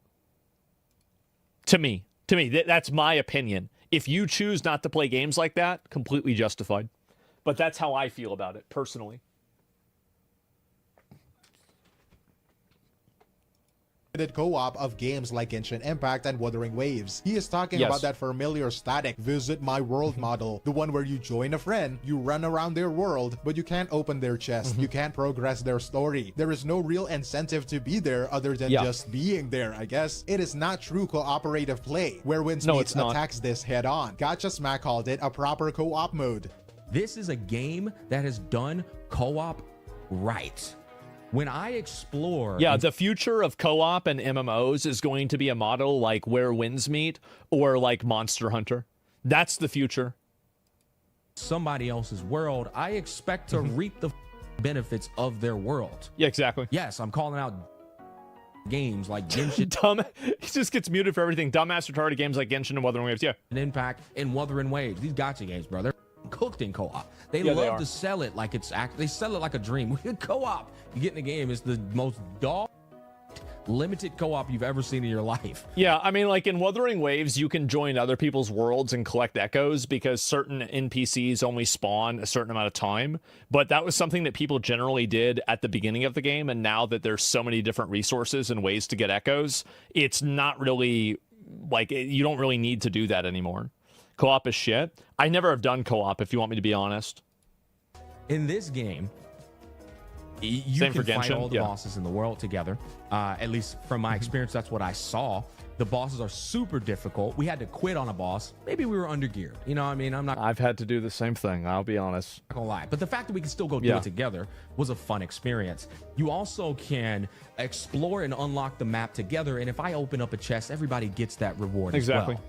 To me, that's my opinion. If you choose not to play games like that, completely justified. But that's how I feel about it personally. Co-op of games like Genshin Impact and Wuthering Waves. He is talking about that familiar static visit my world model, the one where you join a friend, you run around their world, but you can't open their chest, you can't progress their story. There is no real incentive to be there other than just being there, I guess. It is not true cooperative play, where Winds Meet attacks this head on. Gacha Smack called it a proper co-op mode. This is a game that has done co-op right. When I explore... Yeah, the future of co-op and MMOs is going to be a model like Where Winds Meet or like Monster Hunter. That's the future. Somebody else's world, I expect to reap the benefits of their world. Yeah, exactly. Yes, I'm calling out games like Genshin. He just gets muted for everything. Dumbass retarded games like Genshin and Wuthering Waves, yeah. And Impact and Wuthering Waves. These gacha games, bro, they're cooked in co-op. They love to sell it like it's they sell it like a dream. Co-op, you get in the game, it's the most limited co-op you've ever seen in your life. Yeah, I mean, like in Wuthering Waves, you can join other people's worlds and collect echoes because certain NPCs only spawn a certain amount of time. But that was something that people generally did at the beginning of the game, and now that there's so many different resources and ways to get echoes, it's not really like you don't really need to do that anymore. Co-op is shit. I never have done co-op, if you want me to be honest. In this game, You Same can for fight Genshin, all the yeah. bosses in the world together. At least from my experience, that's what I saw. The bosses are super difficult. We had to quit on a boss. Maybe we were under geared. You know what I mean? I'm not I've had to do the same thing, I'll be honest. gonna lie. But the fact that we can still go do Yeah. it together was a fun experience. You also can explore and unlock the map together. And if I open up a chest, everybody gets that reward Exactly. as well.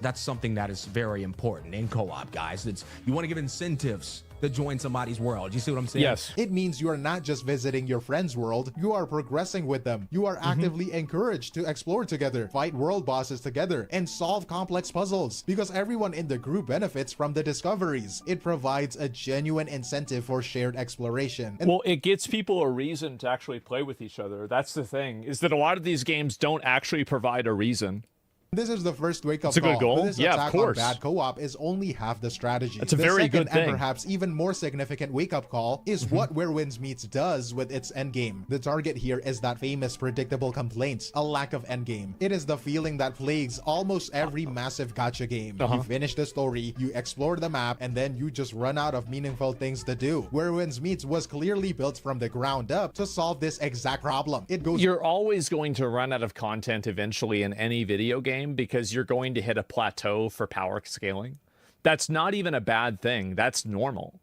That's something that is very important in co-op, guys. You want to give incentives to join somebody's world. You see what I'm saying? Yes. It means you are not just visiting your friend's world, you are progressing with them. You are actively encouraged to explore together, fight world bosses together, and solve complex puzzles, because everyone in the group benefits from the discoveries. It provides a genuine incentive for shared exploration. And Well, it gets people a reason to actually play with each other. That's the thing, is that a lot of these games don't actually provide a reason. this is the first wake-up It's a good call. goal. But this Yeah, of attack course. on bad co-op is only half the strategy. That's a The very second good thing. and perhaps even more significant wake-up call is what Where Winds Meets does with its endgame. The target here is that famous predictable complaint, a lack of endgame. It is the feeling that plagues almost every massive gacha game. You finish the story, you explore the map, and then you just run out of meaningful things to do. Where Winds Meets was clearly built from the ground up to solve this exact problem. It goes You're always going to run out of content eventually in any video game because you're going to hit a plateau for power scaling. That's not even a bad thing. That's normal.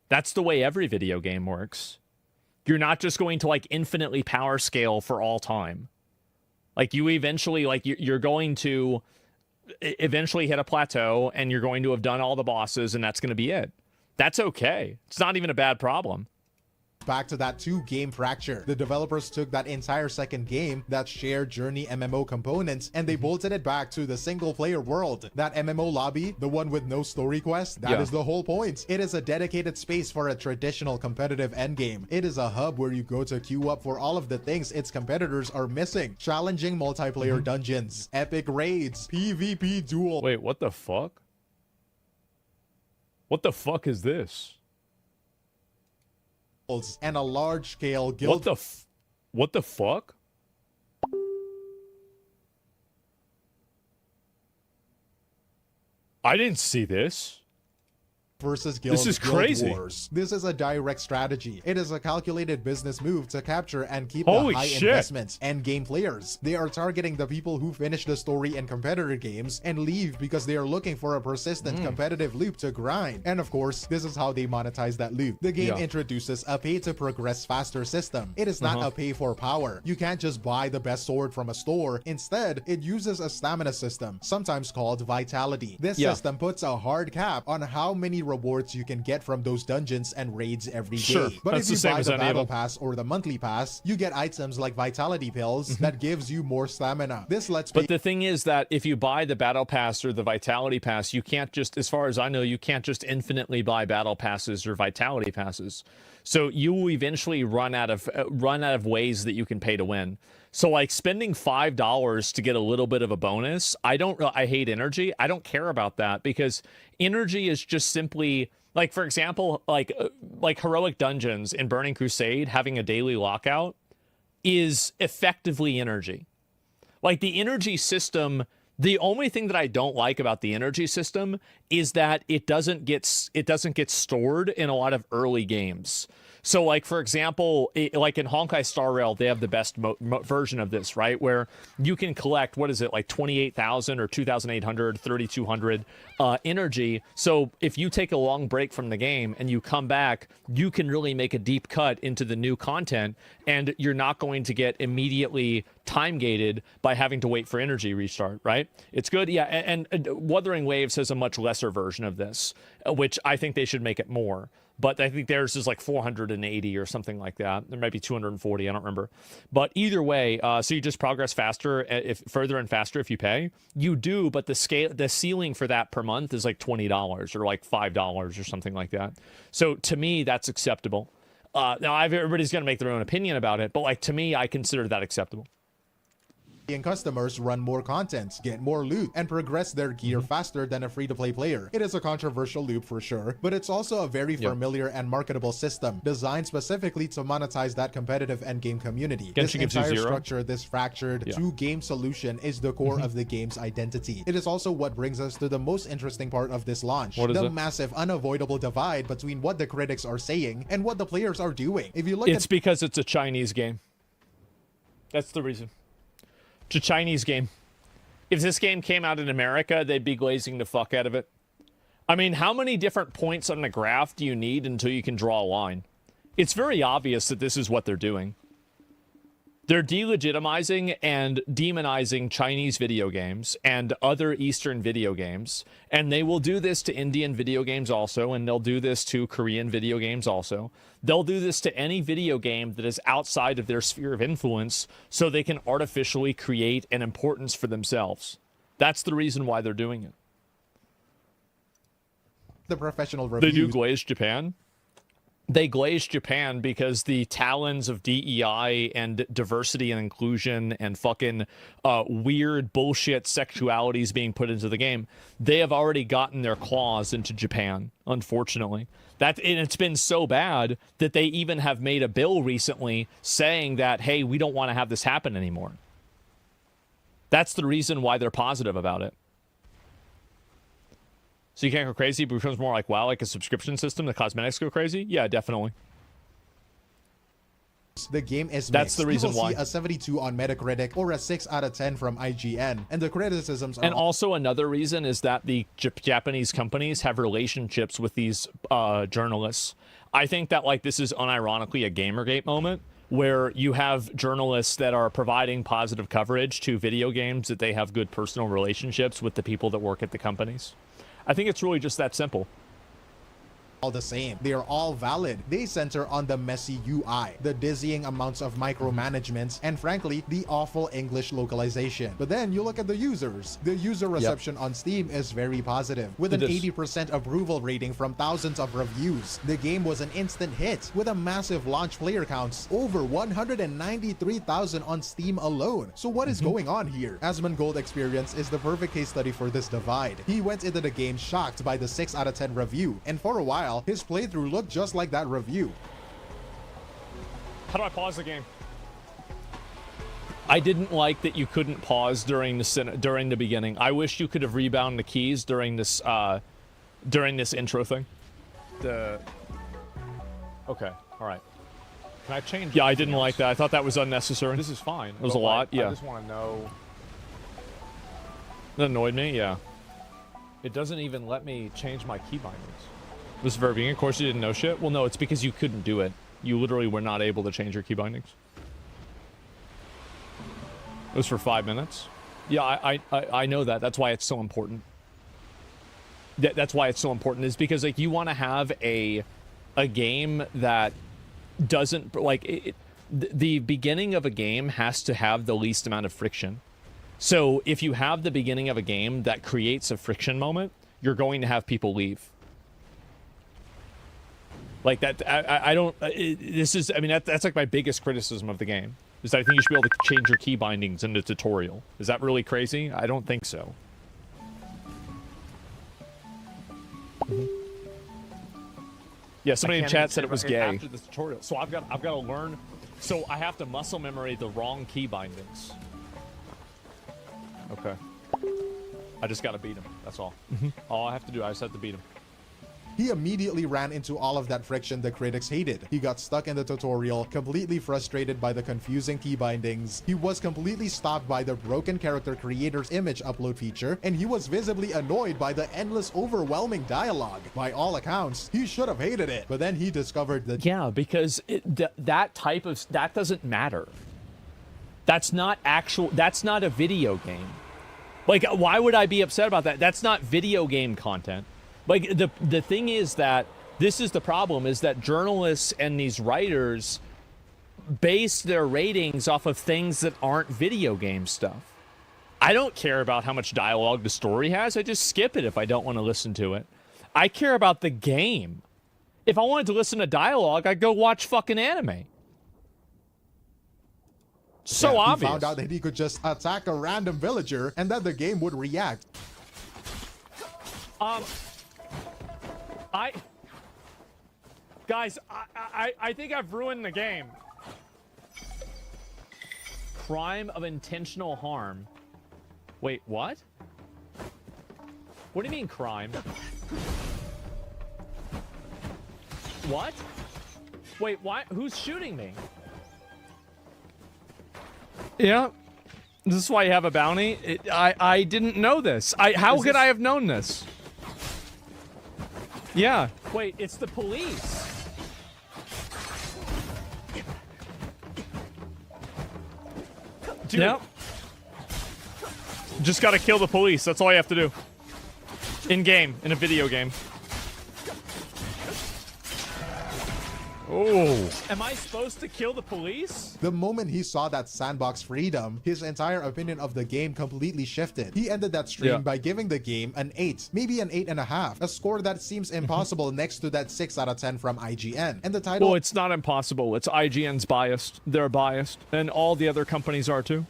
That's the way every video game works. You're not just going to like infinitely power scale for all time. Like you eventually, like you're going to eventually hit a plateau and you're going to have done all the bosses and that's going to be it. That's okay. It's not even a bad problem. back to that 2-game fracture. The developers took that entire second game, that shared journey MMO components, and they bolted it back to the single-player world. That MMO lobby, the one with no story quest, that is the whole point. It is a dedicated space for a traditional competitive endgame. It is a hub where you go to queue up for all of the things its competitors are missing. Challenging multiplayer dungeons, epic raids, PvP duel. Wait, what the fuck? What the fuck is this? And a large-scale guild. What the fuck? I didn't see this. Versus guild, This is guild crazy. wars. This is a direct strategy. It is a calculated business move to capture and keep Holy the high shit. investment and game players. They are targeting the people who finish the story in competitor games and leave because they are looking for a persistent competitive loop to grind. And of course, this is how they monetize that loop. The game introduces a pay to progress faster system. It is not a pay for power. You can't just buy the best sword from a store. Instead, it uses a stamina system, sometimes called vitality. This system puts a hard cap on how many rewards you can get from those dungeons and raids every day. But That's if the you same buy as the any of battle them. pass or the monthly pass, you get items like vitality pills that gives you more stamina. This lets But the thing is that if you buy the battle pass or the vitality pass, you can't just, as far as I know, you can't just infinitely buy battle passes or vitality passes. So you will eventually run out of ways that you can pay to win. So like spending $5 to get a little bit of a bonus, I hate energy. I don't care about that because energy is just simply like, for example, like heroic dungeons in Burning Crusade having a daily lockout is effectively energy. Like the energy system, the only thing that I don't like about the energy system is that it doesn't get stored in a lot of early games. So like, for example, like in Honkai Star Rail, they have the best version of this, right? Where you can collect, what is it, like 28,000 or 2,800, 3,200 energy. So if you take a long break from the game and you come back, you can really make a deep cut into the new content and you're not going to get immediately time gated by having to wait for energy restart, right? It's good. Yeah. And Wuthering Waves has a much lesser version of this, which I think they should make it more. But I think theirs is like 480 or something like that. There might be 240. I don't remember. But either way, so you just progress faster, further and faster if you pay. You do, but the ceiling for that per month is like $20 or like $5 or something like that. So to me, that's acceptable. Now everybody's going to make their own opinion about it, but like to me, I consider that acceptable. customers run more content, get more loot, and progress their gear faster than a free-to-play player. It is a controversial loop for sure, but it's also a very familiar and marketable system, designed specifically to monetize that competitive endgame community. This entire structure, this fractured two-game solution, is the core of the game's identity. It is also what brings us to the most interesting part of this launch, the massive, unavoidable divide between what the critics are saying and what the players are doing. If you look it's because it's a Chinese game. That's the reason. It's a Chinese game. If this game came out in America, they'd be glazing the fuck out of it. I mean, how many different points on the graph do you need until you can draw a line? It's very obvious that this is what they're doing. They're delegitimizing and demonizing Chinese video games and other Eastern video games, and they will do this to Indian video games also, and they'll do this to Korean video games also. They'll do this to any video game that is outside of their sphere of influence so they can artificially create an importance for themselves. That's the reason why they're doing it. The professional reviews. They do glaze Japan. They glaze Japan because the talons of DEI and diversity and inclusion and fucking weird bullshit sexualities being put into the game, they have already gotten their claws into Japan, unfortunately. And it's been so bad that they even have made a bill recently saying that, hey, we don't want to have this happen anymore. That's the reason why they're positive about it. So you can't go crazy, but it becomes more like, wow, like a subscription system, the cosmetics go crazy? Yeah, definitely. The game is mixed. That's the reason why. You will see a 72 on Metacritic or a 6 out of 10 from IGN, and the criticisms are... And also another reason is that the Japanese companies have relationships with these journalists. I think that, like, this is unironically a Gamergate moment, where you have journalists that are providing positive coverage to video games that they have good personal relationships with the people that work at the companies. I think it's really just that simple. All the same. They are all valid. They center on the messy UI, the dizzying amounts of micromanagement, and frankly, the awful English localization. But then you look at the users. The user reception on Steam is very positive, with an 80% approval rating from thousands of reviews. The game was an instant hit, with a massive launch player counts, over 193,000 on Steam alone. So what is going on here? Asmongold Experience is the perfect case study for this divide. He went into the game shocked by the 6 out of 10 review, and for a while, his playthrough looked just like that review. How do I pause the game? I didn't like that you couldn't pause during the beginning. I wish you could have rebound the keys during this intro thing. Okay, all right. Can I change? Yeah, I didn't like that. I thought that was unnecessary. This is fine. It was a lot. Yeah. I just want to know. That annoyed me. Yeah. It doesn't even let me change my key bindings. This very beginning, of course, you didn't know shit. Well, no, it's because you couldn't do it. You literally were not able to change your key bindings. It was for 5 minutes. Yeah, I know that. That's why it's so important. That's why it's so important, is because, like, you want to have a game that doesn't, like, the beginning of a game has to have the least amount of friction. So if you have the beginning of a game that creates a friction moment, you're going to have people leave. Like that, I don't. This is, I mean, that's like my biggest criticism of the game, is that I think you should be able to change your key bindings in the tutorial. Is that really crazy? I don't think so. Yeah, somebody in chat said it was gay. After this tutorial, so I've got to learn. So I have to muscle memory the wrong key bindings. Okay. I just got to beat him. That's all. All I have to do, I just have to beat him. He immediately ran into all of that friction the critics hated. He got stuck in the tutorial, completely frustrated by the confusing key bindings. He was completely stopped by the broken character creator's image upload feature, and he was visibly annoyed by the endless, overwhelming dialogue. By all accounts, he should have hated it, but then he discovered that— Yeah, because that doesn't matter. That's not a video game. Like, why would I be upset about that? That's not video game content. Like, the thing is that this is the problem, is that journalists and these writers base their ratings off of things that aren't video game stuff. I don't care about how much dialogue the story has. I just skip it if I don't want to listen to it. I care about the game. If I wanted to listen to dialogue, I'd go watch fucking anime. So He obvious. found out that he could just attack a random villager and that the game would react. Guys, I think I've ruined the game. Crime of intentional harm. Wait, what? What do you mean crime? What? Wait, why? Who's shooting me? Yeah. This is why you have a bounty? I didn't know this. How could I have known this? Yeah. Wait, it's the police. Dude. Yep. Just gotta kill the police. That's all you have to do. In game, in a video game. Oh. Am I supposed to kill the police? The moment he saw that sandbox freedom, his entire opinion of the game completely shifted. He ended that stream by giving the game an 8, maybe an 8.5, a score that seems impossible next to that 6 out of 10 from IGN. And the title— Well, it's not impossible. It's IGN's biased. They're biased. And all the other companies are too.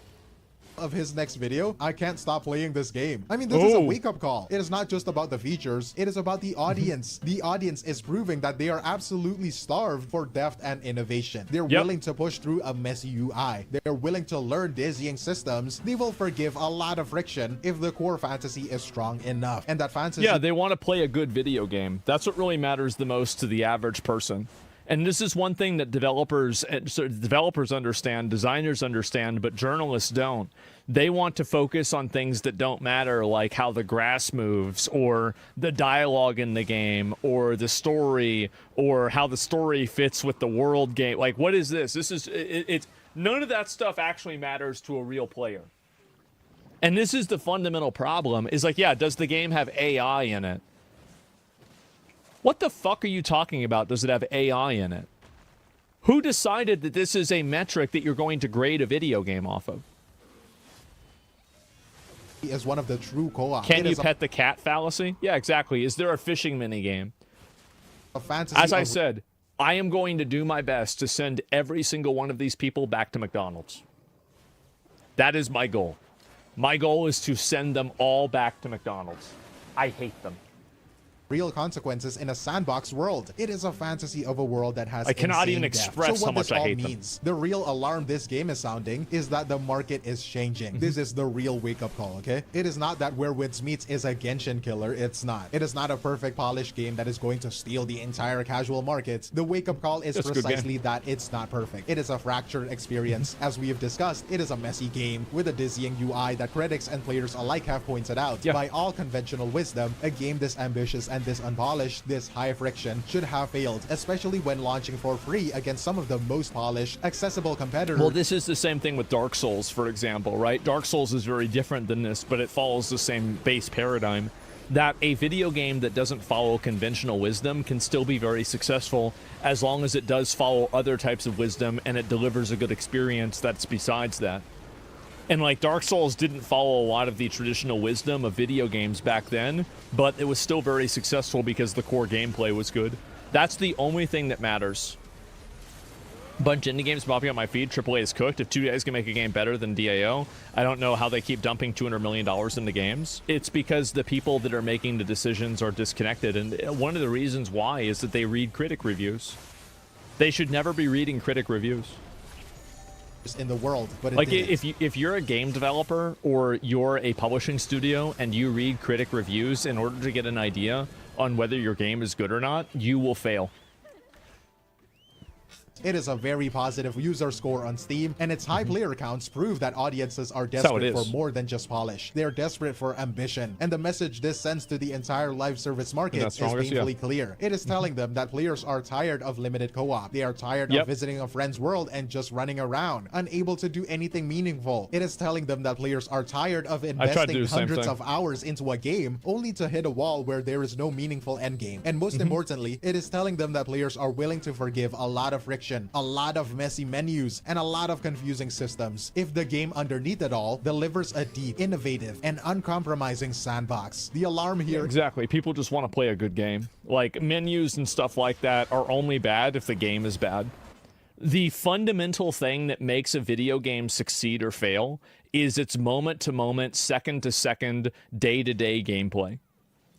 Of his next video, I can't stop playing this game. I mean, this is a wake-up call. It is not just about the features, it is about the audience. The audience is proving that they are absolutely starved for depth and innovation. They're willing to push through a messy UI. They're willing to learn dizzying systems. They will forgive a lot of friction if the core fantasy is strong enough. And that fantasy— Yeah, they want to play a good video game. That's what really matters the most to the average person. And this is one thing that developers understand, designers understand, but journalists don't. They want to focus on things that don't matter, like how the grass moves, or the dialogue in the game, or the story, or how the story fits with the world game. Like, what is this? This is it's none of that stuff actually matters to a real player. And this is the fundamental problem. Is like, yeah, does the game have AI in it? What the fuck are you talking about? Does it have AI in it? Who decided that this is a metric that you're going to grade a video game off of? Is one of the true co-op. Can you pet the cat fallacy? Yeah, exactly. Is there a fishing minigame? A fantasy. As I said, I am going to do my best to send every single one of these people back to McDonald's. That is my goal. My goal is to send them all back to McDonald's. I hate them. Real consequences in a sandbox world. It is a fantasy of a world that has— I cannot even depth. express so how much I hate means, the real alarm this game is sounding is that the market is changing. This is the real wake-up call, okay? It is not that Where Winds Meets is a Genshin killer. It's not. It is not a perfect polished game that is going to steal the entire casual market. The wake-up call is precisely that it's not perfect. It is a fractured experience. As we have discussed, it is a messy game with a dizzying UI that critics and players alike have pointed out. By all conventional wisdom, a game this ambitious and this unpolished, this high friction, should have failed, especially when launching for free against some of the most polished, accessible competitors. Well, this is the same thing with Dark Souls, for example, right? Dark Souls is very different than this, but it follows the same base paradigm. That a video game that doesn't follow conventional wisdom can still be very successful as long as it does follow other types of wisdom and it delivers a good experience that's besides that. And like Dark Souls didn't follow a lot of the traditional wisdom of video games back then, but it was still very successful because the core gameplay was good. That's the only thing that matters. Bunch of indie games popping on my feed. AAA is cooked. If 2 days can make a game better than DAO, I don't know how they keep dumping $200 million into games. It's because the people that are making the decisions are disconnected. And one of the reasons why is that they read critic reviews. They should never be reading critic reviews in the world, but like if you're a game developer or you're a publishing studio and you read critic reviews in order to get an idea on whether your game is good or not, you will fail. It is a very positive user score on Steam, and its high player counts prove that audiences are desperate for more than just polish. They're desperate for ambition, and the message this sends to the entire live service market is painfully clear. It is telling them that players are tired of limited co-op. They are tired of visiting a friend's world and just running around, unable to do anything meaningful. It is telling them that players are tired of investing hundreds of hours into a game only to hit a wall where there is no meaningful endgame. And most importantly, it is telling them that players are willing to forgive a lot of friction, a lot of messy menus, and a lot of confusing systems if the game underneath it all delivers a deep, innovative, and uncompromising sandbox. The alarm here— Exactly. People just want to play a good game. Like, menus and stuff like that are only bad if the game is bad. The fundamental thing that makes a video game succeed or fail is its moment to moment, second to second, day to day gameplay.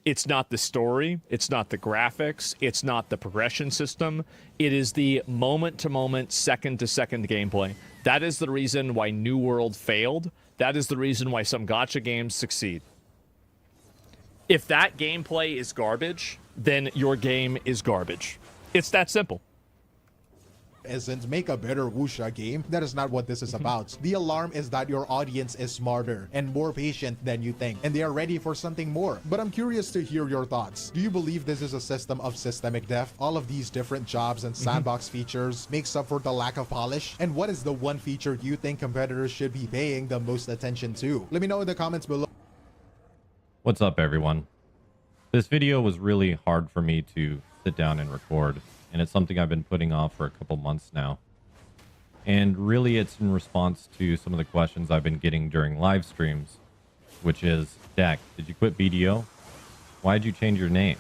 It's not the story, it's not the graphics, it's not the progression system. It is the moment to moment, second to second gameplay. That is the reason why New World failed. That is the reason why some gacha games succeed. If that gameplay is garbage, then your game is garbage. It's that simple. Isn't make a better wuxia game. That is not what this is about. The alarm is that your audience is smarter and more patient than you think, and they are ready for something more. But I'm curious to hear your thoughts. Do you believe this is a system of systemic death? All of these different jobs and sandbox features makes up for the lack of polish? And what is the one feature you think competitors should be paying the most attention to? Let me know in the comments below. What's up, everyone? This video was really hard for me to sit down and record, and it's something I've been putting off for a couple months now. And really it's in response to some of the questions I've been getting during live streams, which is, Dak, did you quit BDO? Why'd you change your name?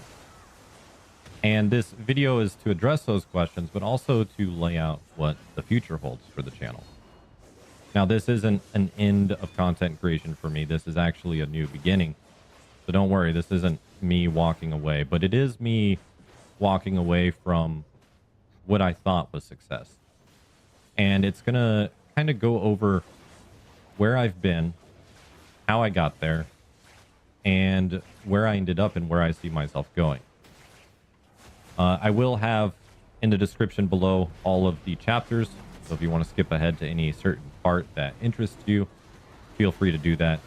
And this video is to address those questions, but also to lay out what the future holds for the channel. Now, this isn't an end of content creation for me. This is actually a new beginning. So don't worry, this isn't me walking away, but it is me walking away from what I thought was success. And it's going to kind of go over where I've been, how I got there, and where I ended up and where I see myself going. I will have in the description below all of the chapters, so if you want to skip ahead to any certain part that interests you, feel free to do that.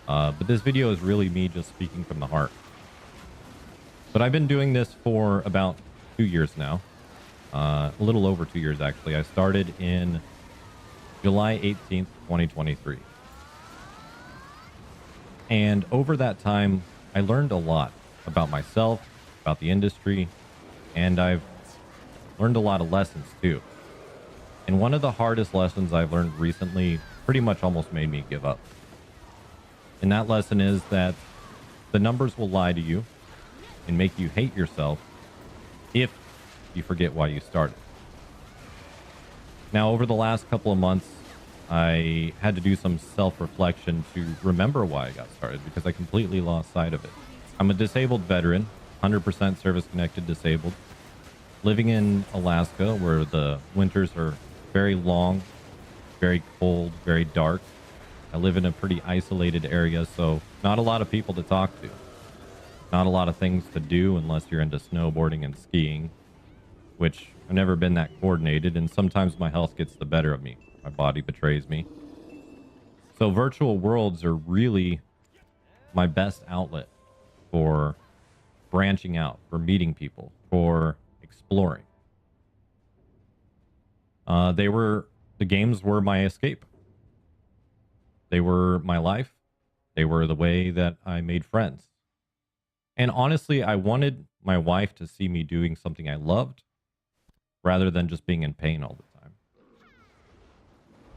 But this video is really me just speaking from the heart. But I've been doing this for about 2 years now. A little over 2 years, actually. I started in July 18th, 2023. And over that time, I learned a lot about myself, about the industry, and I've learned a lot of lessons too. And one of the hardest lessons I've learned recently pretty much almost made me give up. And that lesson is that the numbers will lie to you and make you hate yourself if you forget why you started. Now, over the last couple of months, I had to do some self-reflection to remember why I got started, because I completely lost sight of it. I'm a disabled veteran, 100% service-connected disabled, living in Alaska, where the winters are very long, very cold, very dark. I live in a pretty isolated area, so not a lot of people to talk to. Not a lot of things to do unless you're into snowboarding and skiing, which I've never been that coordinated, and sometimes my health gets the better of me. My body betrays me. So virtual worlds are really my best outlet for branching out, for meeting people, for exploring. The games were my escape. They were my life. They were the way that I made friends. And honestly, I wanted my wife to see me doing something I loved rather than just being in pain all the time.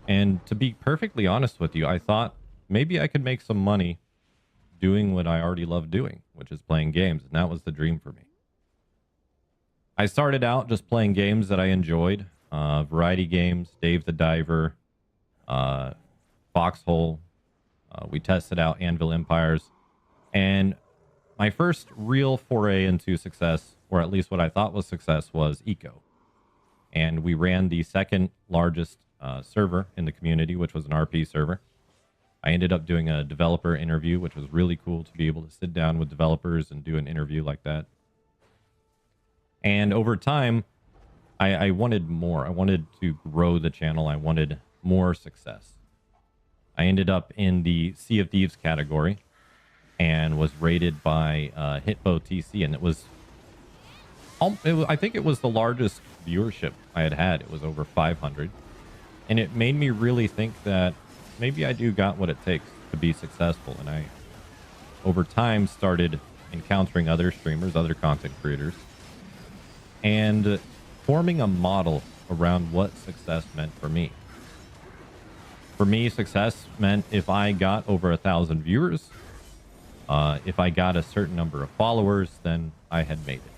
And to be perfectly honest with you, I thought maybe I could make some money doing what I already loved doing, which is playing games. And that was the dream for me. I started out just playing games that I enjoyed. Variety games, Dave the Diver, Foxhole. We tested out Anvil Empires. And my first real foray into success, or at least what I thought was success, was Eco. And we ran the second largest server in the community, which was an RP server. I ended up doing a developer interview, which was really cool to be able to sit down with developers and do an interview like that. And over time, I wanted more. I wanted to grow the channel. I wanted more success. I ended up in the Sea of Thieves category and was rated by Hitbo TC, and I think it was the largest viewership I had. It was over 500, and it made me really think that maybe I do got what it takes to be successful. And I, over time, started encountering other streamers, other content creators, and forming a model around what success meant for me. For me, success meant if I got over 1,000 viewers, if I got a certain number of followers, then I had made it.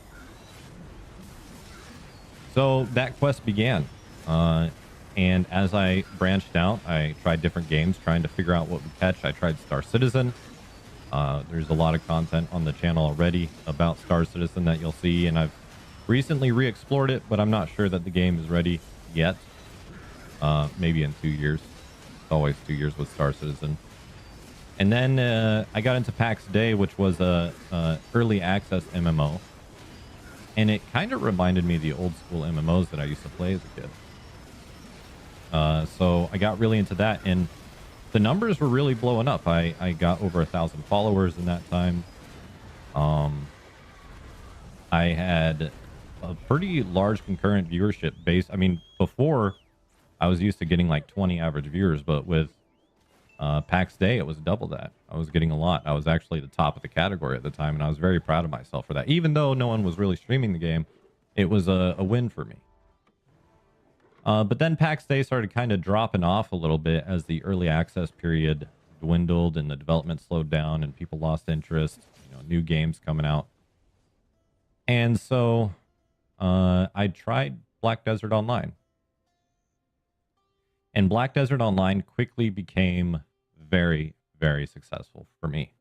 So that quest began. And as I branched out, I tried different games, trying to figure out what would catch. I tried Star Citizen. There's a lot of content on the channel already about Star Citizen that you'll see, and I've recently re-explored it, but I'm not sure that the game is ready yet. Maybe in 2 years. It's always 2 years with Star Citizen. And then I got into PAX Day, which was a early access MMO. And it kind of reminded me of the old school MMOs that I used to play as a kid. So I got really into that, and the numbers were really blowing up. I got over 1,000 followers in that time. I had a pretty large concurrent viewership base. I mean, before I was used to getting like 20 average viewers, but with PAX Day, it was double that. I was getting a lot. I was actually the top of the category at the time, and I was very proud of myself for that. Even though no one was really streaming the game, it was a win for me. But then PAX Day started kind of dropping off a little bit as the early access period dwindled and the development slowed down and people lost interest. You know, new games coming out. And so I tried Black Desert Online. And Black Desert Online quickly became very, very successful for me.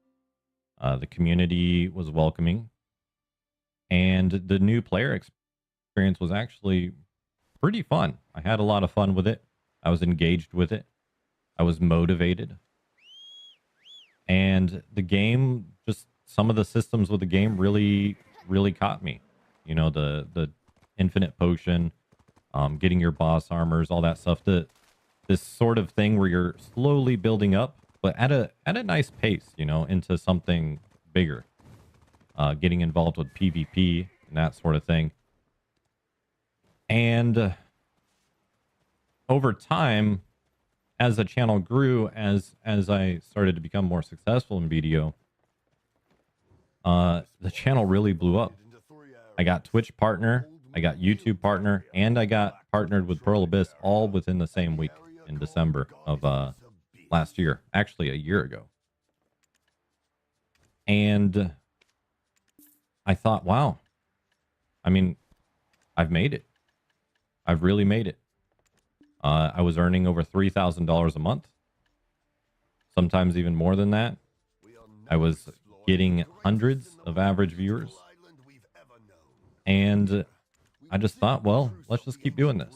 The community was welcoming, and the new player experience was actually pretty fun. I had a lot of fun with it. I was engaged with it. I was motivated. And the game, just some of the systems with the game really, really caught me. You know, the infinite potion, getting your boss armors, all that stuff. This sort of thing where you're slowly building up, but at a nice pace, you know, into something bigger. Getting involved with PvP and that sort of thing. And over time, as the channel grew, as I started to become more successful in BDO, the channel really blew up. I got Twitch partner, I got YouTube partner, and I got partnered with Pearl Abyss all within the same week in December of last year. Actually, a year ago. And I thought, wow. I mean, I've made it. I've really made it. I was earning over $3,000 a month. Sometimes even more than that. I was getting hundreds of average viewers. And I just thought, well, let's just keep doing this.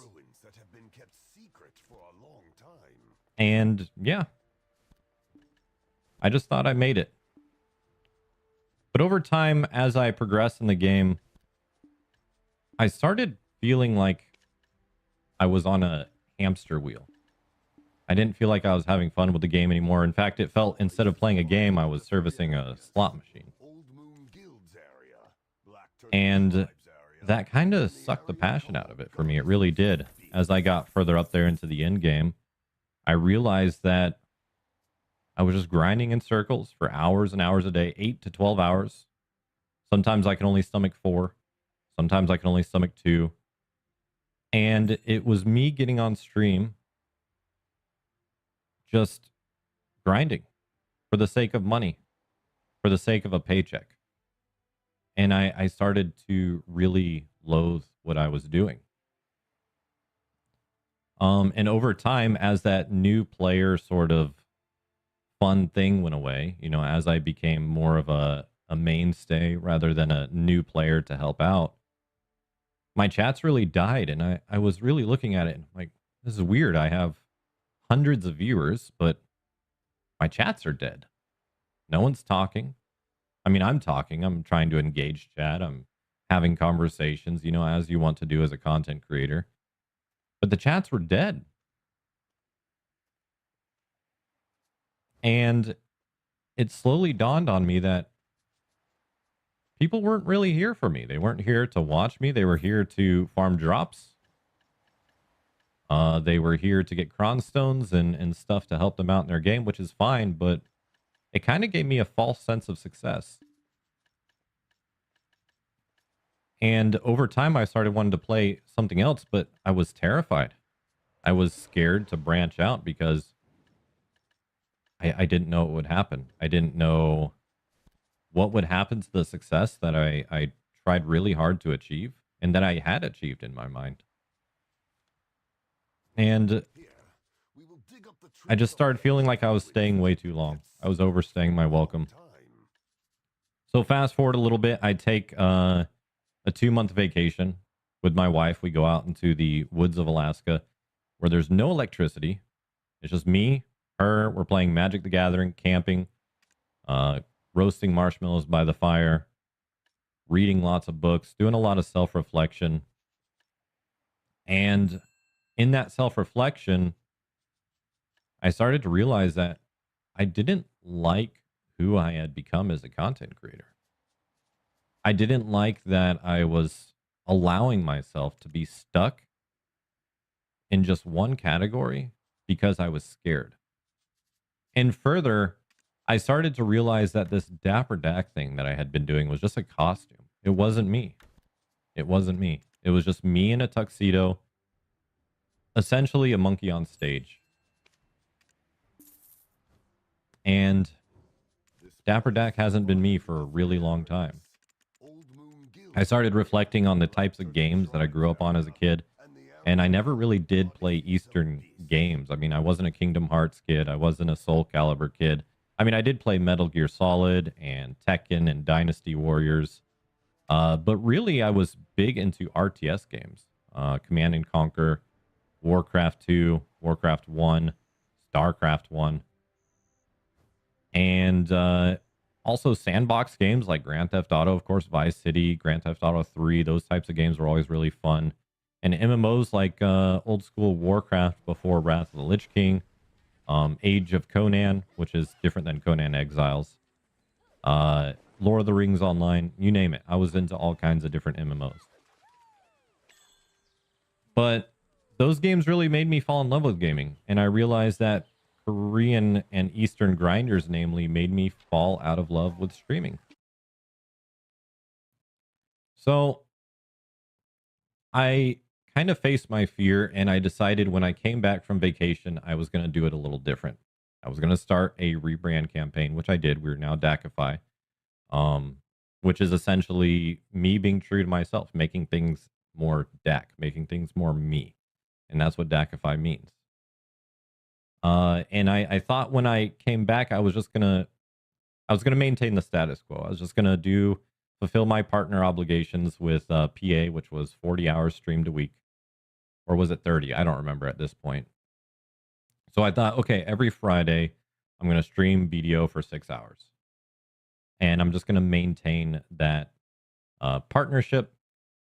And yeah, I just thought I made it. But over time, as I progressed in the game, I started feeling like I was on a hamster wheel. I didn't feel like I was having fun with the game anymore. In fact, it felt, instead of playing a game, I was servicing a slot machine. And that kind of sucked the passion out of it for me. It really did. As I got further up there into the end game, I realized that I was just grinding in circles for hours and hours a day, 8 to 12 hours. Sometimes I can only stomach 4. Sometimes I can only stomach 2. And it was me getting on stream, just grinding for the sake of money, for the sake of a paycheck. And I started to really loathe what I was doing. And over time, as that new player sort of fun thing went away, you know, as I became more of a mainstay rather than a new player to help out, my chats really died. And I was really looking at it and like, this is weird. I have hundreds of viewers, but my chats are dead. No one's talking. I mean, I'm talking. I'm trying to engage chat. I'm having conversations, you know, as you want to do as a content creator. But the chats were dead. And it slowly dawned on me that people weren't really here for me. They weren't here to watch me. They were here to farm drops. They were here to get cronstones and stuff to help them out in their game, which is fine, but it kind of gave me a false sense of success. And over time, I started wanting to play something else, but I was terrified. I was scared to branch out because I didn't know what would happen. I didn't know what would happen to the success that I tried really hard to achieve and that I had achieved in my mind. And I just started feeling like I was staying way too long. I was overstaying my welcome. So fast forward a little bit, I take a 2-month vacation with my wife. We go out into the woods of Alaska where there's no electricity. It's just me, her. We're playing Magic the Gathering, camping, roasting marshmallows by the fire, reading lots of books, doing a lot of self-reflection. And in that self-reflection, I started to realize that I didn't like who I had become as a content creator. I didn't like that I was allowing myself to be stuck in just one category because I was scared. And further, I started to realize that this Dapper Dak thing that I had been doing was just a costume. It wasn't me. It wasn't me. It was just me in a tuxedo, essentially a monkey on stage. And Dapper Dak hasn't been me for a really long time. I started reflecting on the types of games that I grew up on as a kid, and I never really did play Eastern games. I mean, I wasn't a Kingdom Hearts kid. I wasn't a Soul Calibur kid. I mean, I did play Metal Gear Solid and Tekken and Dynasty Warriors. But really, I was big into RTS games. Command and Conquer, Warcraft 2, Warcraft 1, StarCraft 1. And also sandbox games like Grand Theft Auto, of course, Vice City, Grand Theft Auto 3. Those types of games were always really fun. And MMOs like old school Warcraft before Wrath of the Lich King, Age of Conan, which is different than Conan Exiles, Lord of the Rings Online, you name it. I was into all kinds of different MMOs. But those games really made me fall in love with gaming. And I realized that Korean and Eastern grinders, namely, made me fall out of love with streaming. So I kind of faced my fear, and I decided when I came back from vacation, I was going to do it a little different. I was going to start a rebrand campaign, which I did. We're now Dakify, which is essentially me being true to myself, making things more Dak, making things more me. And that's what Dakify means. And I thought when I came back, I was gonna maintain the status quo. I was just gonna fulfill my partner obligations with PA, which was 40 hours streamed a week, or was it 30? I don't remember at this point. So I thought, okay, every Friday I'm gonna stream BDO for 6 hours, and I'm just gonna maintain that partnership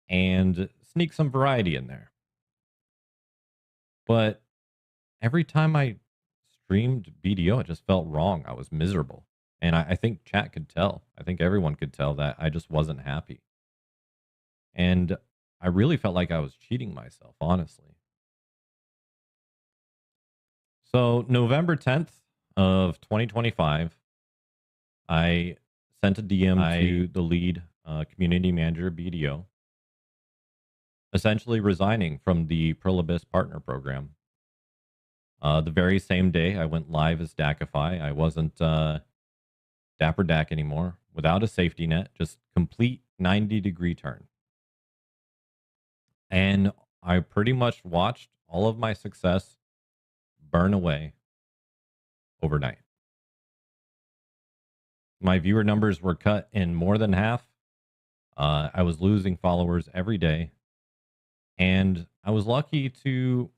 and sneak some variety in there. But every time I streamed BDO, it just felt wrong. I was miserable. And I think chat could tell. I think everyone could tell that I just wasn't happy. And I really felt like I was cheating myself, honestly. So November 10th of 2025, I sent a DM to the lead community manager, BDO, essentially resigning from the Prolibis partner program. The very same day I went live as Dakify. I wasn't Dapper Dak anymore, without a safety net, just complete 90-degree turn. And I pretty much watched all of my success burn away overnight. My viewer numbers were cut in more than half. I was losing followers every day. And I was lucky to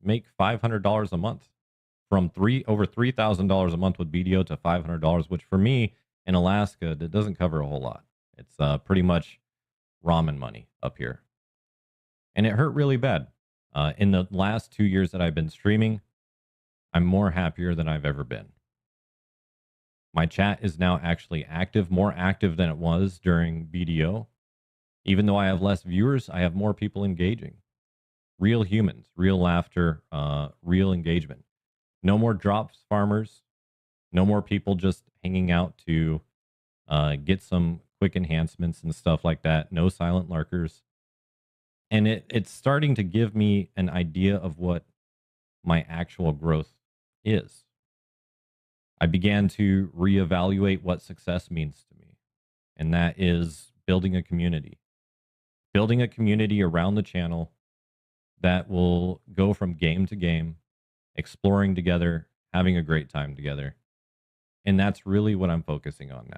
make $500 a month, from over $3,000 a month with BDO to $500, which for me in Alaska, that doesn't cover a whole lot. It's pretty much ramen money up here. And it hurt really bad. In the last 2 years that I've been streaming, I'm more happier than I've ever been. My chat is now actually active, more active than it was during BDO. Even though I have less viewers, I have more people engaging. Real humans, real laughter, real engagement. No more drops farmers. No more people just hanging out to get some quick enhancements and stuff like that. No silent lurkers. And it's starting to give me an idea of what my actual growth is. I began to reevaluate what success means to me. And that is building a community. Building a community around the channel that will go from game to game, exploring together, having a great time together. And that's really what I'm focusing on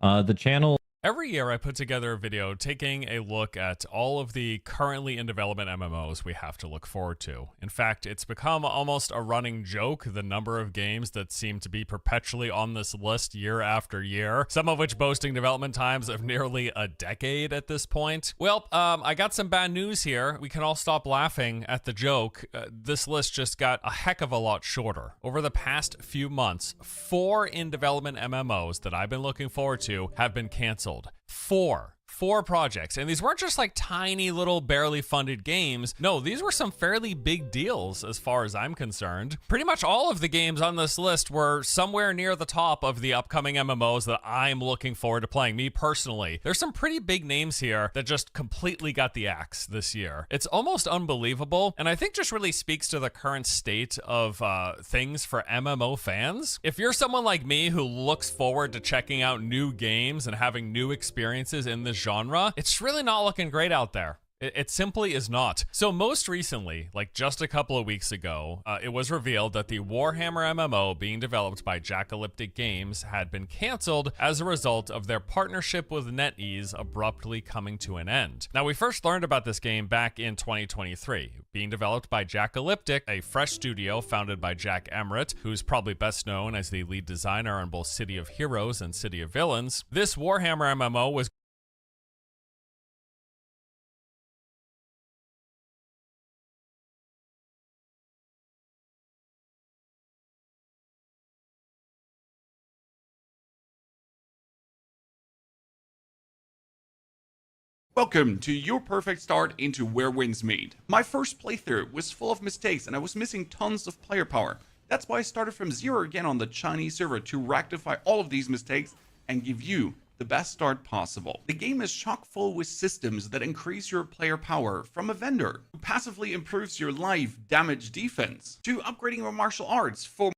now. The channel. Every year I put together a video taking a look at all of the currently in development MMOs we have to look forward to. In fact, it's become almost a running joke, the number of games that seem to be perpetually on this list year after year, some of which boasting development times of nearly a decade at this point. Well, I got some bad news here. We can all stop laughing at the joke. This list just got a heck of a lot shorter. Over the past few months, 4 in development MMOs that I've been looking forward to have been canceled. 4 projects, and these weren't just like tiny little barely funded games. No, these were some fairly big deals as far as I'm concerned. Pretty much all of the games on this list were somewhere near the top of the upcoming MMOs that I'm looking forward to playing, me personally. There's some pretty big names here that just completely got the axe this year. It's almost unbelievable, and I think just really speaks to the current state of things for MMO fans. If you're someone like me who looks forward to checking out new games and having new experiences in this genre, it's really not looking great out there. It simply is not. So most recently, like just a couple of weeks ago, it was revealed that the Warhammer MMO being developed by Jackalyptic Games had been canceled as a result of their partnership with NetEase abruptly coming to an end. Now, we first learned about this game back in 2023, being developed by Jackalyptic, a fresh studio founded by Jack Emmerich, who's probably best known as the lead designer on both City of Heroes and City of Villains. This Warhammer MMO was Welcome to your perfect start into Where Winds Meet. My first playthrough was full of mistakes and I was missing tons of player power. That's why I started from zero again on the Chinese server to rectify all of these mistakes and give you the best start possible. The game is chock full with systems that increase your player power, from a vendor who passively improves your life damage defense to upgrading your martial arts for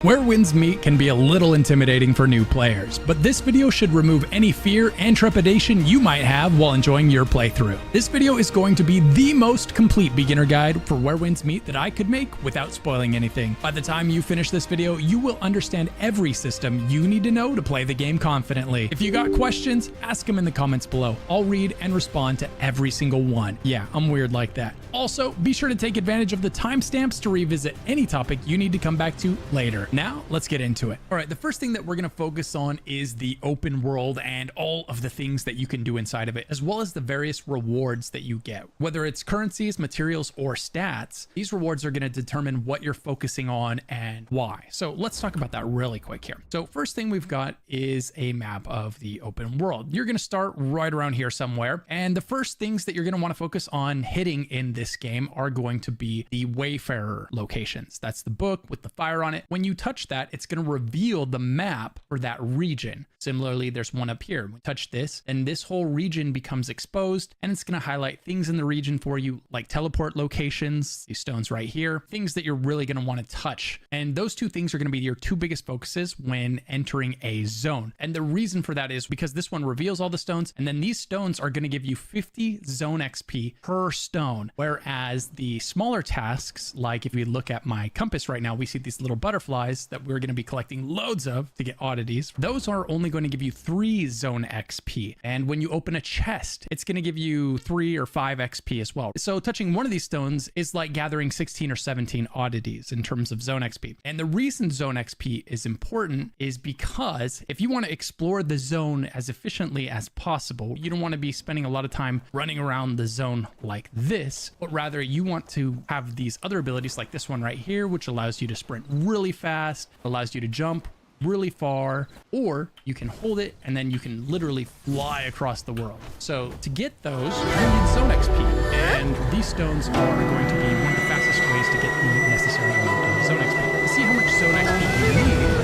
Where Winds Meet can be a little intimidating for new players, but this video should remove any fear and trepidation you might have while enjoying your playthrough. This video is going to be the most complete beginner guide for Where Winds Meet that I could make without spoiling anything. By the time you finish this video, you will understand every system you need to know to play the game confidently. If you got questions, ask them in the comments below. I'll read and respond to every single one. Yeah, I'm weird like that. Also, be sure to take advantage of the timestamps to revisit any topic you need to come back to later. Now, let's get into it. All right, the first thing that we're going to focus on is the open world and all of the things that you can do inside of it, as well as the various rewards that you get. Whether it's currencies, materials, or stats, these rewards are going to determine what you're focusing on and why. So let's talk about that really quick here. So first thing we've got is a map of the open world. You're going to start right around here somewhere, and the first things that you're going to want to focus on hitting in this game are going to be the Wayfarer locations. That's the book with the fire on it. When you touch that, it's going to reveal the map for that region. Similarly, there's one up here. We touch this, and this whole region becomes exposed, and it's going to highlight things in the region for you, like teleport locations, these stones right here, things that you're really going to want to touch. And those two things are going to be your two biggest focuses when entering a zone. And the reason for that is because this one reveals all the stones, and then these stones are going to give you 50 zone XP per stone. Whereas the smaller tasks, like if we look at my compass right now, we see these little butterflies that we're going to be collecting loads of to get oddities. Those are only going to give you 3 zone XP. And when you open a chest, it's going to give you 3 or 5 XP as well. So touching one of these stones is like gathering 16 or 17 oddities in terms of zone XP. And the reason zone XP is important is because if you want to explore the zone as efficiently as possible, you don't want to be spending a lot of time running around the zone like this, but rather you want to have these other abilities like this one right here, which allows you to sprint really fast, allows you to jump really far, or you can hold it and then you can literally fly across the world. So to get those, you need zone XP, and these stones are going to be one of the fastest ways to get the necessary amount of zone XP. To see how much zone XP you need,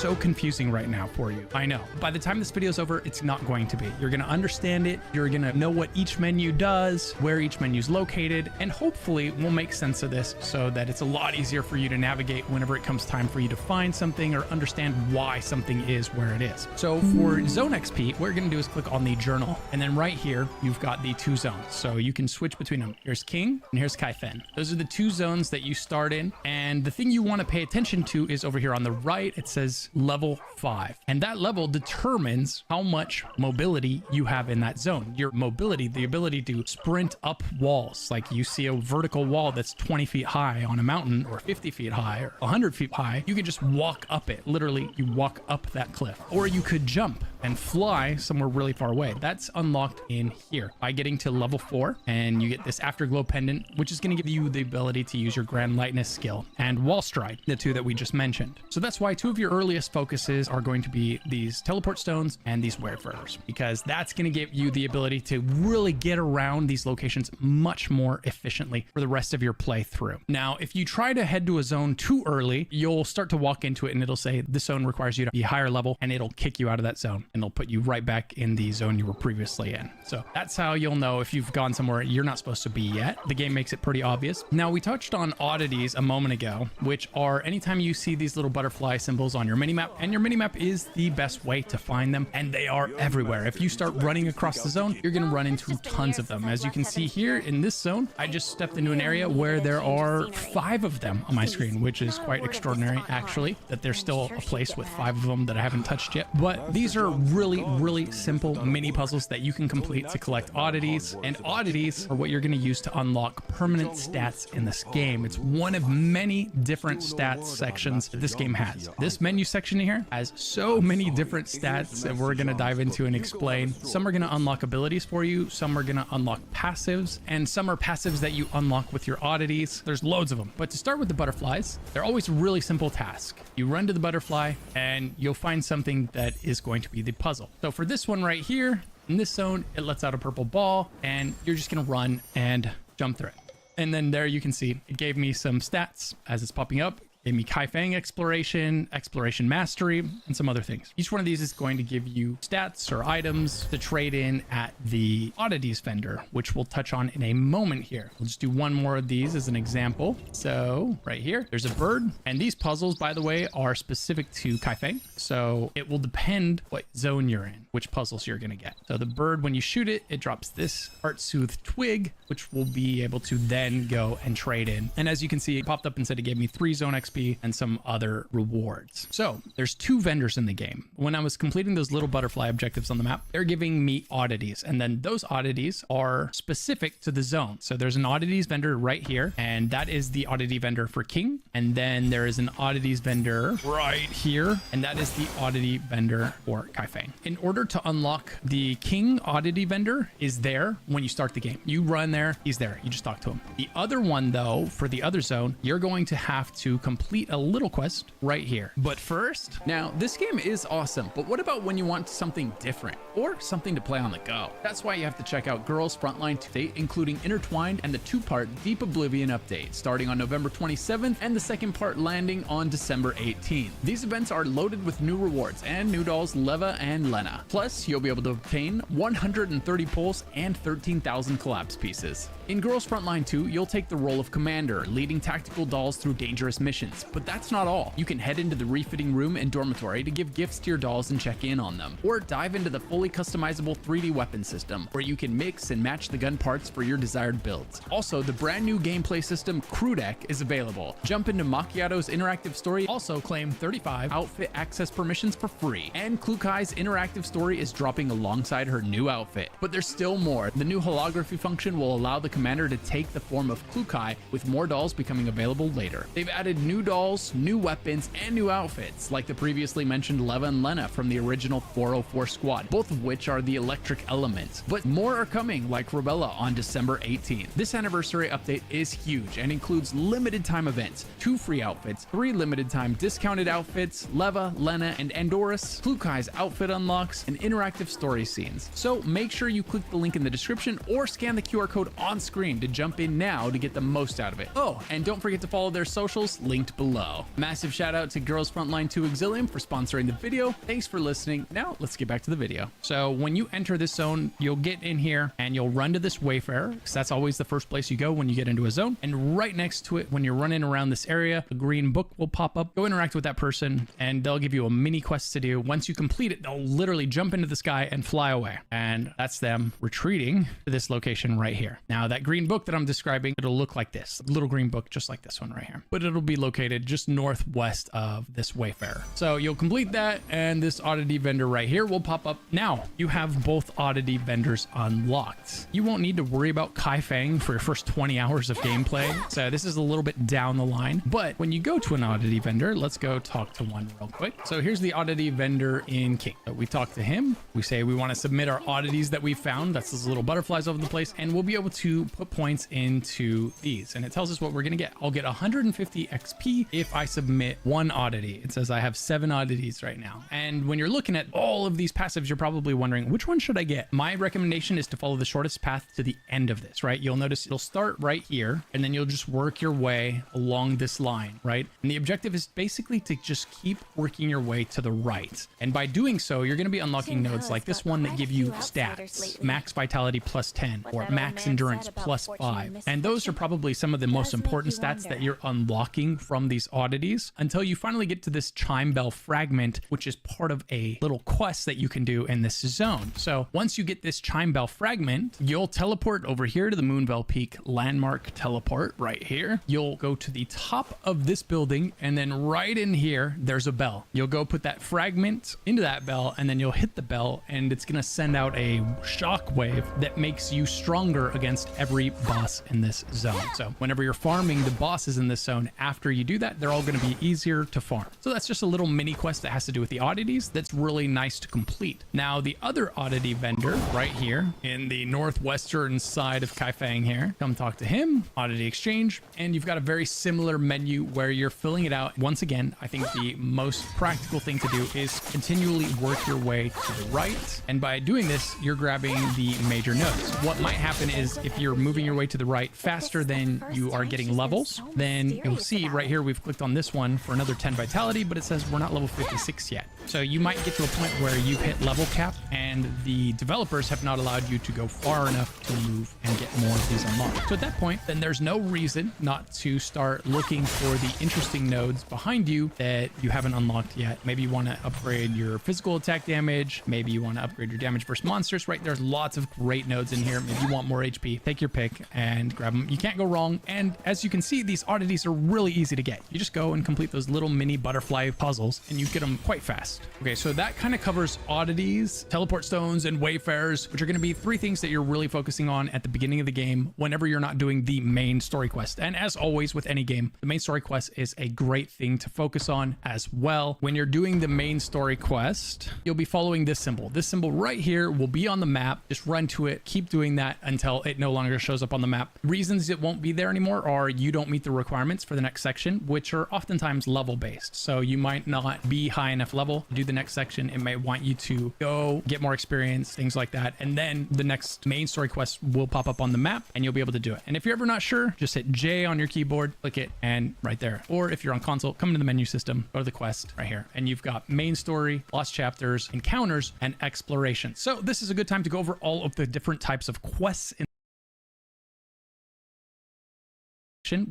so confusing right now for you. I know. By the time this video is over, it's not going to be. You're going to understand it. You're going to know what each menu does, where each menu is located, and hopefully we'll make sense of this so that it's a lot easier for you to navigate whenever it comes time for you to find something or understand why something is where it is. So for zone XP, what you're going to do is click on the journal, and then right here, you've got the 2 zones. So you can switch between them. Here's King and here's Kaifen. Those are the 2 zones that you start in. And the thing you want to pay attention to is over here on the right, it says level 5. And that level determines how much mobility you have in that zone. Your mobility, the ability to sprint up walls. Like you see a vertical wall that's 20 feet high on a mountain or 50 feet high or 100 feet high. You can just walk up it. Literally, you walk up that cliff. Or you could jump and fly somewhere really far away. That's unlocked in here by getting to level 4, and you get this Afterglow pendant, which is going to give you the ability to use your Grand Lightness skill and Wall Stride, the 2 that we just mentioned. So that's why 2 of your earliest focuses are going to be these teleport stones and these Wayfarers, because that's going to give you the ability to really get around these locations much more efficiently for the rest of your playthrough. Now, if you try to head to a zone too early, you'll start to walk into it and it'll say this zone requires you to be higher level, and it'll kick you out of that zone and it'll put you right back in the zone you were previously in. So that's how you'll know if you've gone somewhere you're not supposed to be yet. The game makes it pretty obvious. Now, we touched on oddities a moment ago, which are anytime you see these little butterfly symbols on your minimap, and your minimap is the best way to find them, and they are everywhere. If you start running across the zone, you're going to run into tons of them. As you can see here in this zone, I just stepped into an area where there are 5 of them on my screen, which is quite extraordinary, actually, that there's still a place with 5 of them that I haven't touched yet. But these are really simple mini puzzles that you can complete to collect oddities, and oddities are what you're going to use to unlock permanent stats in this game. It's one of many different stats sections that this game has. This menu section here has so many different stats that we're going to dive into and explain. Some are going to unlock abilities for you, some are going to unlock passives, and some are passives that you unlock with your oddities. There's loads of them. But to start with the butterflies, they're always a really simple task. You run to the butterfly and you'll find something that is going to be the puzzle. So for this one right here, in this zone, it lets out a purple ball and you're just going to run and jump through it. And then there you can see it gave me some stats as it's popping up. Gave me Kaifeng exploration, exploration mastery, and some other things. Each one of these is going to give you stats or items to trade in at the oddities vendor, which we'll touch on in a moment here. We'll just do one more of these as an example. So right here, there's a bird. And these puzzles, by the way, are specific to Kaifeng. So it will depend what zone you're in, which puzzles you're going to get. So the bird, when you shoot it, it drops this Heart Soothe twig, which we'll be able to then go and trade in. And as you can see, it popped up and said it gave me 3 zone XP and some other rewards. So there's 2 vendors in the game. When I was completing those little butterfly objectives on the map, they're giving me oddities, and then those oddities are specific to the zone. So there's an oddities vendor right here, and that is the oddity vendor for King. And then there is an oddities vendor right here, and that is the oddity vendor for Kaifeng. In order to unlock the King oddity vendor is there when you start the game. You run there, he's there, you just talk to him. The other one though, for the other zone, you're going to have to complete a little quest right here. But first, now this game is awesome, but what about when you want something different or something to play on the go? That's why you have to check out Girls Frontline 2, including Intertwined and the 2-part Deep Oblivion update starting on November 27th and the second part landing on December 18th. These events are loaded with new rewards and new dolls Leva and Lena. Plus, you'll be able to obtain 130 pulls and 13,000 collapse pieces. In Girls Frontline 2, you'll take the role of commander, leading tactical dolls through dangerous missions. But that's not all. You can head into the refitting room and dormitory to give gifts to your dolls and check in on them. Or dive into the fully customizable 3D weapon system, where you can mix and match the gun parts for your desired builds. Also, the brand new gameplay system Crew Deck is available. Jump into Macchiato's interactive story. Also claim 35 outfit access permissions for free. And Klukai's interactive story is dropping alongside her new outfit. But there's still more. The new holography function will allow the commander to take the form of Klukai, with more dolls becoming available later. They've added new dolls, new weapons, and new outfits, like the previously mentioned Leva and Lena from the original 404 squad, both of which are the electric element. But more are coming, like Rebella on December 18th. This anniversary update is huge and includes limited time events, 2 free outfits, 3 limited time discounted outfits, Leva, Lena, and Andorus, Klukai's outfit unlocks, and interactive story scenes. So make sure you click the link in the description or scan the QR code on screen to jump in now to get the most out of it. Oh, and don't forget to follow their socials linked linked below. Massive shout out to Girls Frontline 2 Exilium for sponsoring the video. Thanks for listening. Now let's get back to the video. So when you enter this zone, you'll get in here and you'll run to this Wayfarer, because that's always the first place you go when you get into a zone. And right next to it, when you're running around this area, a green book will pop up. Go interact with that person and they'll give you a mini quest to do. Once you complete it, they'll literally jump into the sky and fly away. And that's them retreating to this location right here. Now that green book that I'm describing, it'll look like this, a little green book just like this one right here, but it'll be located just northwest of this Wayfarer. So you'll complete that and this oddity vendor right here will pop up. Now you have both oddity vendors unlocked. You won't need to worry about Kai Fang for your first 20 hours of gameplay. So this is a little bit down the line, but when you go to an oddity vendor, let's go talk to one real quick. So here's the oddity vendor in King. So we talk to him. We say we want to submit our oddities that we found. That's those little butterflies over the place. And we'll be able to put points into these. And it tells us what we're going to get. I'll get 150 XP if I submit one oddity. It says I have 7 oddities right now. And when you're looking at all of these passives, you're probably wondering, which one should I get? My recommendation is to follow the shortest path to the end of this, right? You'll notice it'll start right here and then you'll just work your way along this line, right? And the objective is basically to just keep working your way to the right. And by doing so, you're going to be unlocking nodes like this one that give you stats, max vitality plus 10 or max endurance plus 5. And those are probably some of the most important stats that you're unlocking from these oddities until you finally get to this chime bell fragment, which is part of a little quest that you can do in this zone. So once you get this chime bell fragment, you'll teleport over here to the Moonbell Peak landmark teleport right here. You'll go to the top of this building and then right in here, there's a bell. You'll go put that fragment into that bell and then you'll hit the bell and it's going to send out a shock wave that makes you stronger against every boss in this zone. So whenever you're farming the bosses in this zone, after you do that, they're all going to be easier to farm. So that's just a little mini quest that has to do with the oddities that's really nice to complete. Now the other oddity vendor right here in the northwestern side of Kaifeng here, come talk to him, oddity exchange, and you've got a very similar menu where you're filling it out. Once again, I think the most practical thing to do is continually work your way to the right. And by doing this, you're grabbing the major nodes. What might happen is if you're moving your way to the right faster than you are getting levels, then you'll see right here, we've clicked on this one for another 10 vitality, but it says we're not level 56 yet. So you might get to a point where you've hit level cap and the developers have not allowed you to go far enough to move and get more of these unlocked. So at that point, then there's no reason not to start looking for the interesting nodes behind you that you haven't unlocked yet. Maybe you want to upgrade your physical attack damage. Maybe you want to upgrade your damage versus monsters, right? There's lots of great nodes in here. Maybe you want more HP. Take your pick and grab them. You can't go wrong. And as you can see, these oddities are really easy to get. You just go and complete those little mini butterfly puzzles and you get them quite fast. Okay, so that kind of covers oddities, teleport stones, and wayfarers, which are going to be 3 things that you're really focusing on at the beginning of the game whenever you're not doing the main story quest. And as always with any game, the main story quest is a great thing to focus on as well. When you're doing the main story quest, you'll be following this symbol. This symbol right here will be on the map. Just run to it. Keep doing that until it no longer shows up on the map. Reasons it won't be there anymore are you don't meet the requirements for the next section, which are oftentimes level based. So you might not be high enough level to do the next section. It may want you to go get more experience, things like that. And then the next main story quest will pop up on the map and you'll be able to do it. And if you're ever not sure, just hit J on your keyboard, click it, and right there. Or if you're on console, come into the menu system, go to the quest right here. And you've got main story, lost chapters, encounters, and exploration. So this is a good time to go over all of the different types of quests in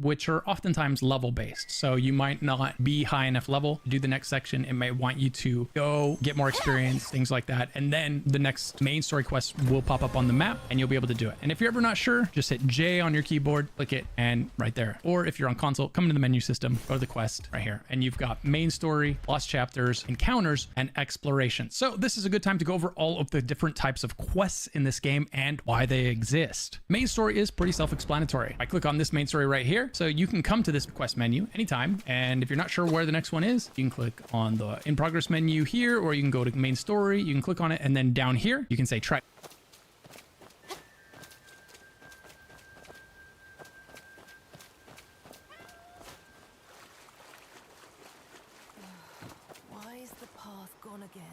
which are oftentimes level based. So you might not be high enough level to do the next section. It may want you to go get more experience, things like that. And then the next main story quest will pop up on the map and you'll be able to do it. And if you're ever not sure, just hit J on your keyboard, click it, and right there. Or if you're on console, come into the menu system, go to the quest right here. And you've got main story, lost chapters, encounters, and exploration. So this is a good time to go over all of the different types of quests in this game and why they exist. Main story is pretty self-explanatory. I click on this main story right here. So you can come to this quest menu anytime. And if you're not sure where the next one is, you can click on the in progress menu here, or you can go to main story. You can click on it. And then down here, you can say try. Why is the path gone again?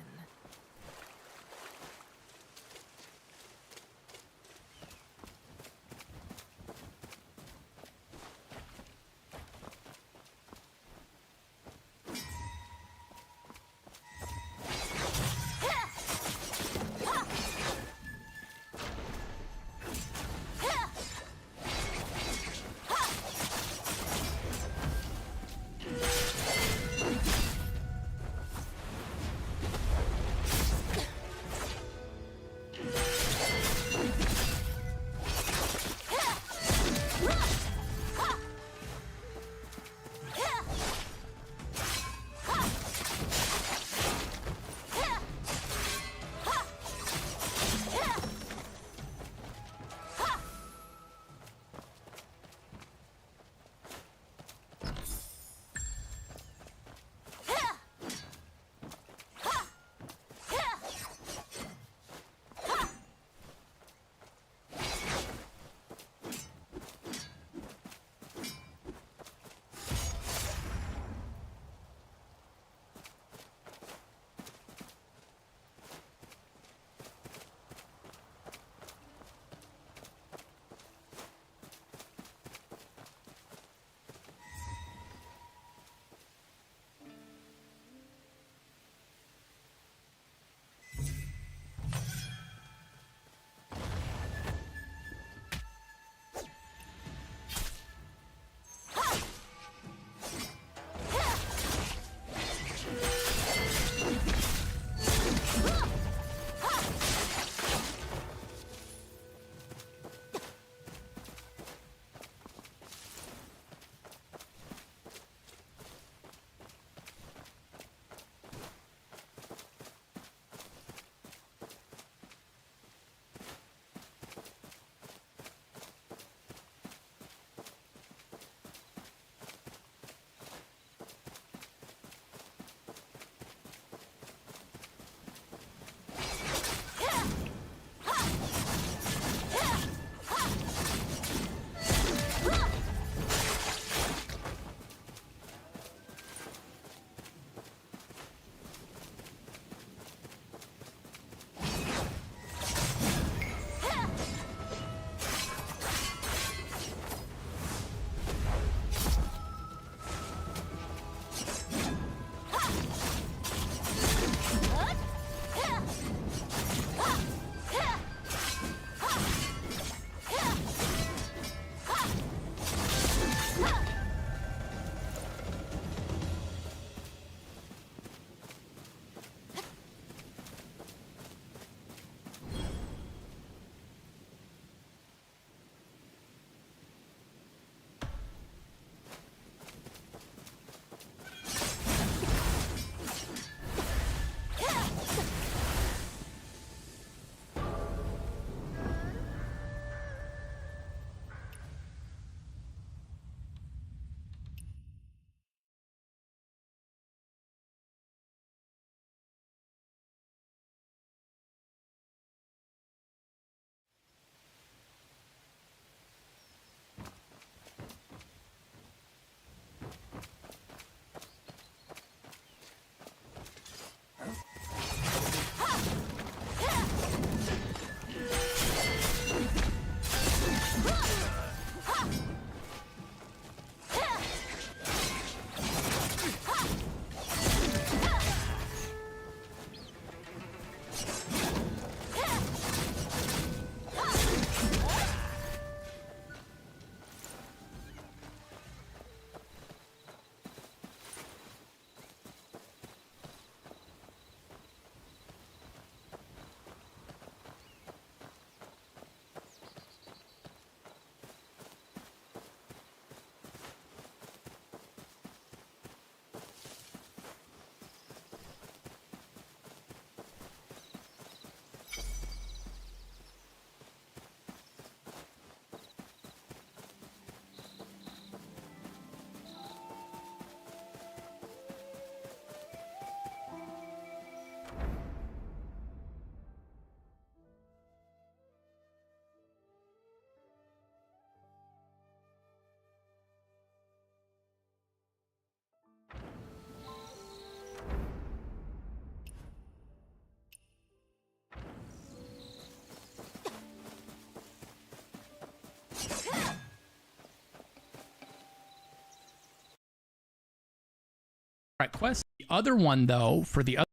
quest. The other one, though, for the other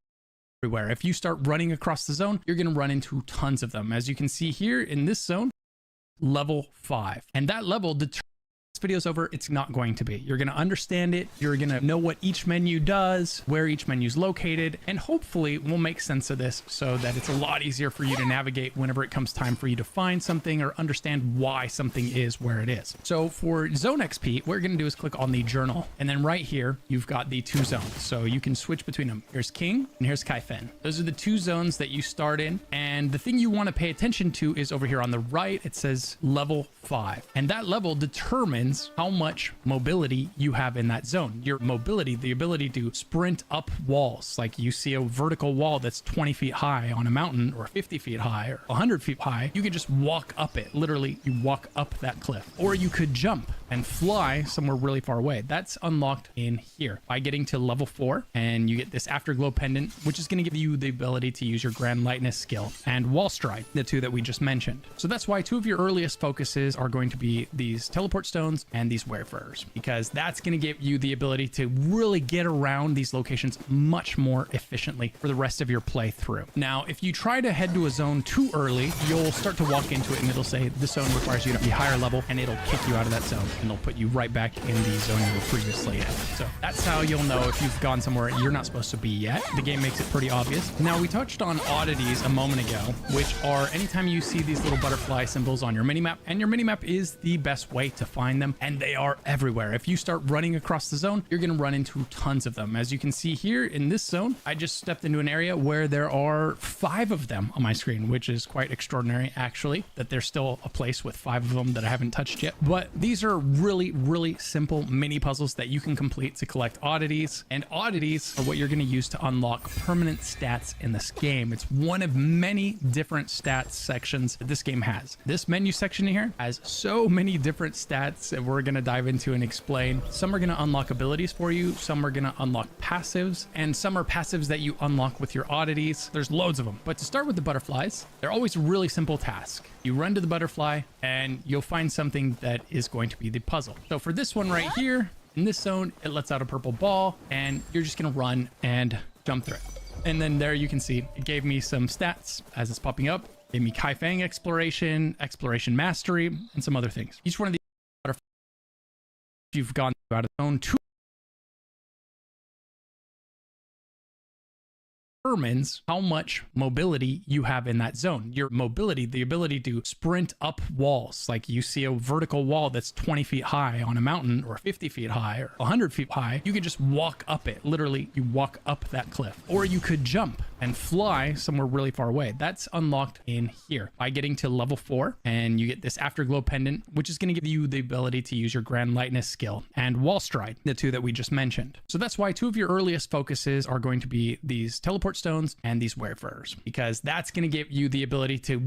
everywhere, if you start running across the zone, you're going to run into tons of them. As you can see here in this zone, level 5. And that level determines this video's over, it's not going to be. You're going to understand it. You're going to know what each menu does, where each menu is located, and hopefully we'll make sense of this so that it's a lot easier for you to navigate whenever it comes time for you to find something or understand why something is where it is. So for zone XP, what we're going to do is click on the journal. And then right here, you've got the 2 zones. So you can switch between them. Here's King and here's Kaifen. Those are the 2 zones that you start in. And the thing you want to pay attention to is over here on the right, it says level 5. And that level determines how much mobility you have in that zone. Your mobility, the ability to sprint up walls, like you see a vertical wall that's 20 feet high on a mountain or 50 feet high or 100 feet high, you can just walk up it. Literally, you walk up that cliff. Or you could jump and fly somewhere really far away. That's unlocked in here by getting to level 4, and you get this Afterglow pendant, which is going to give you the ability to use your Grand Lightness skill and Wall Stride, the 2 that we just mentioned. So that's why 2 of your earliest focuses are going to be these teleport stones and these Wayfarers, because that's going to give you the ability to really get around these locations much more efficiently for the rest of your playthrough. Now, if you try to head to a zone too early, you'll start to walk into it and it'll say this zone requires you to be higher level, and it'll kick you out of that zone and it'll put you right back in the zone you were previously in. So that's how you'll know if you've gone somewhere you're not supposed to be yet. The game makes it pretty obvious. Now, we touched on oddities a moment ago, which are anytime you see these little butterfly symbols on your minimap, and your minimap is the best way to find them, and they are everywhere. If you start running across the zone, you're going to run into tons of them. As you can see here in this zone, I just stepped into an area where there are 5 of them on my screen, which is quite extraordinary, actually, that there's still a place with 5 of them that I haven't touched yet. But these are really simple mini puzzles that you can complete to collect oddities, and oddities are what you're going to use to unlock permanent stats in this game. It's one of many different stats sections that this game has. This menu section here has so many different stats that we're going to dive into and explain. Some are going to unlock abilities for you, some are going to unlock passives, and some are passives that you unlock with your oddities. There's loads of them. But to start with the butterflies, they're always a really simple task. You run to the butterfly and you'll find something that is going to be the puzzle. So for this one right here, in this zone, it lets out a purple ball and you're just going to run and jump through it. And then there you can see it gave me some stats as it's popping up. It gave me Kaifeng exploration, exploration mastery, and some other things. Each one of these butterflies, if you've gone out of zone 2, determines how much mobility you have in that zone. Your mobility, the ability to sprint up walls, like you see a vertical wall that's 20 feet high on a mountain or 50 feet high or 100 feet high, you can just walk up it. Literally, you walk up that cliff. Or you could jump and fly somewhere really far away. That's unlocked in here by getting to level 4, and you get this Afterglow pendant, which is going to give you the ability to use your Grand Lightness skill and Wall Stride, the 2 that we just mentioned. So that's why 2 of your earliest focuses are going to be these teleport stones and these Wayfarers, because that's going to give you the ability to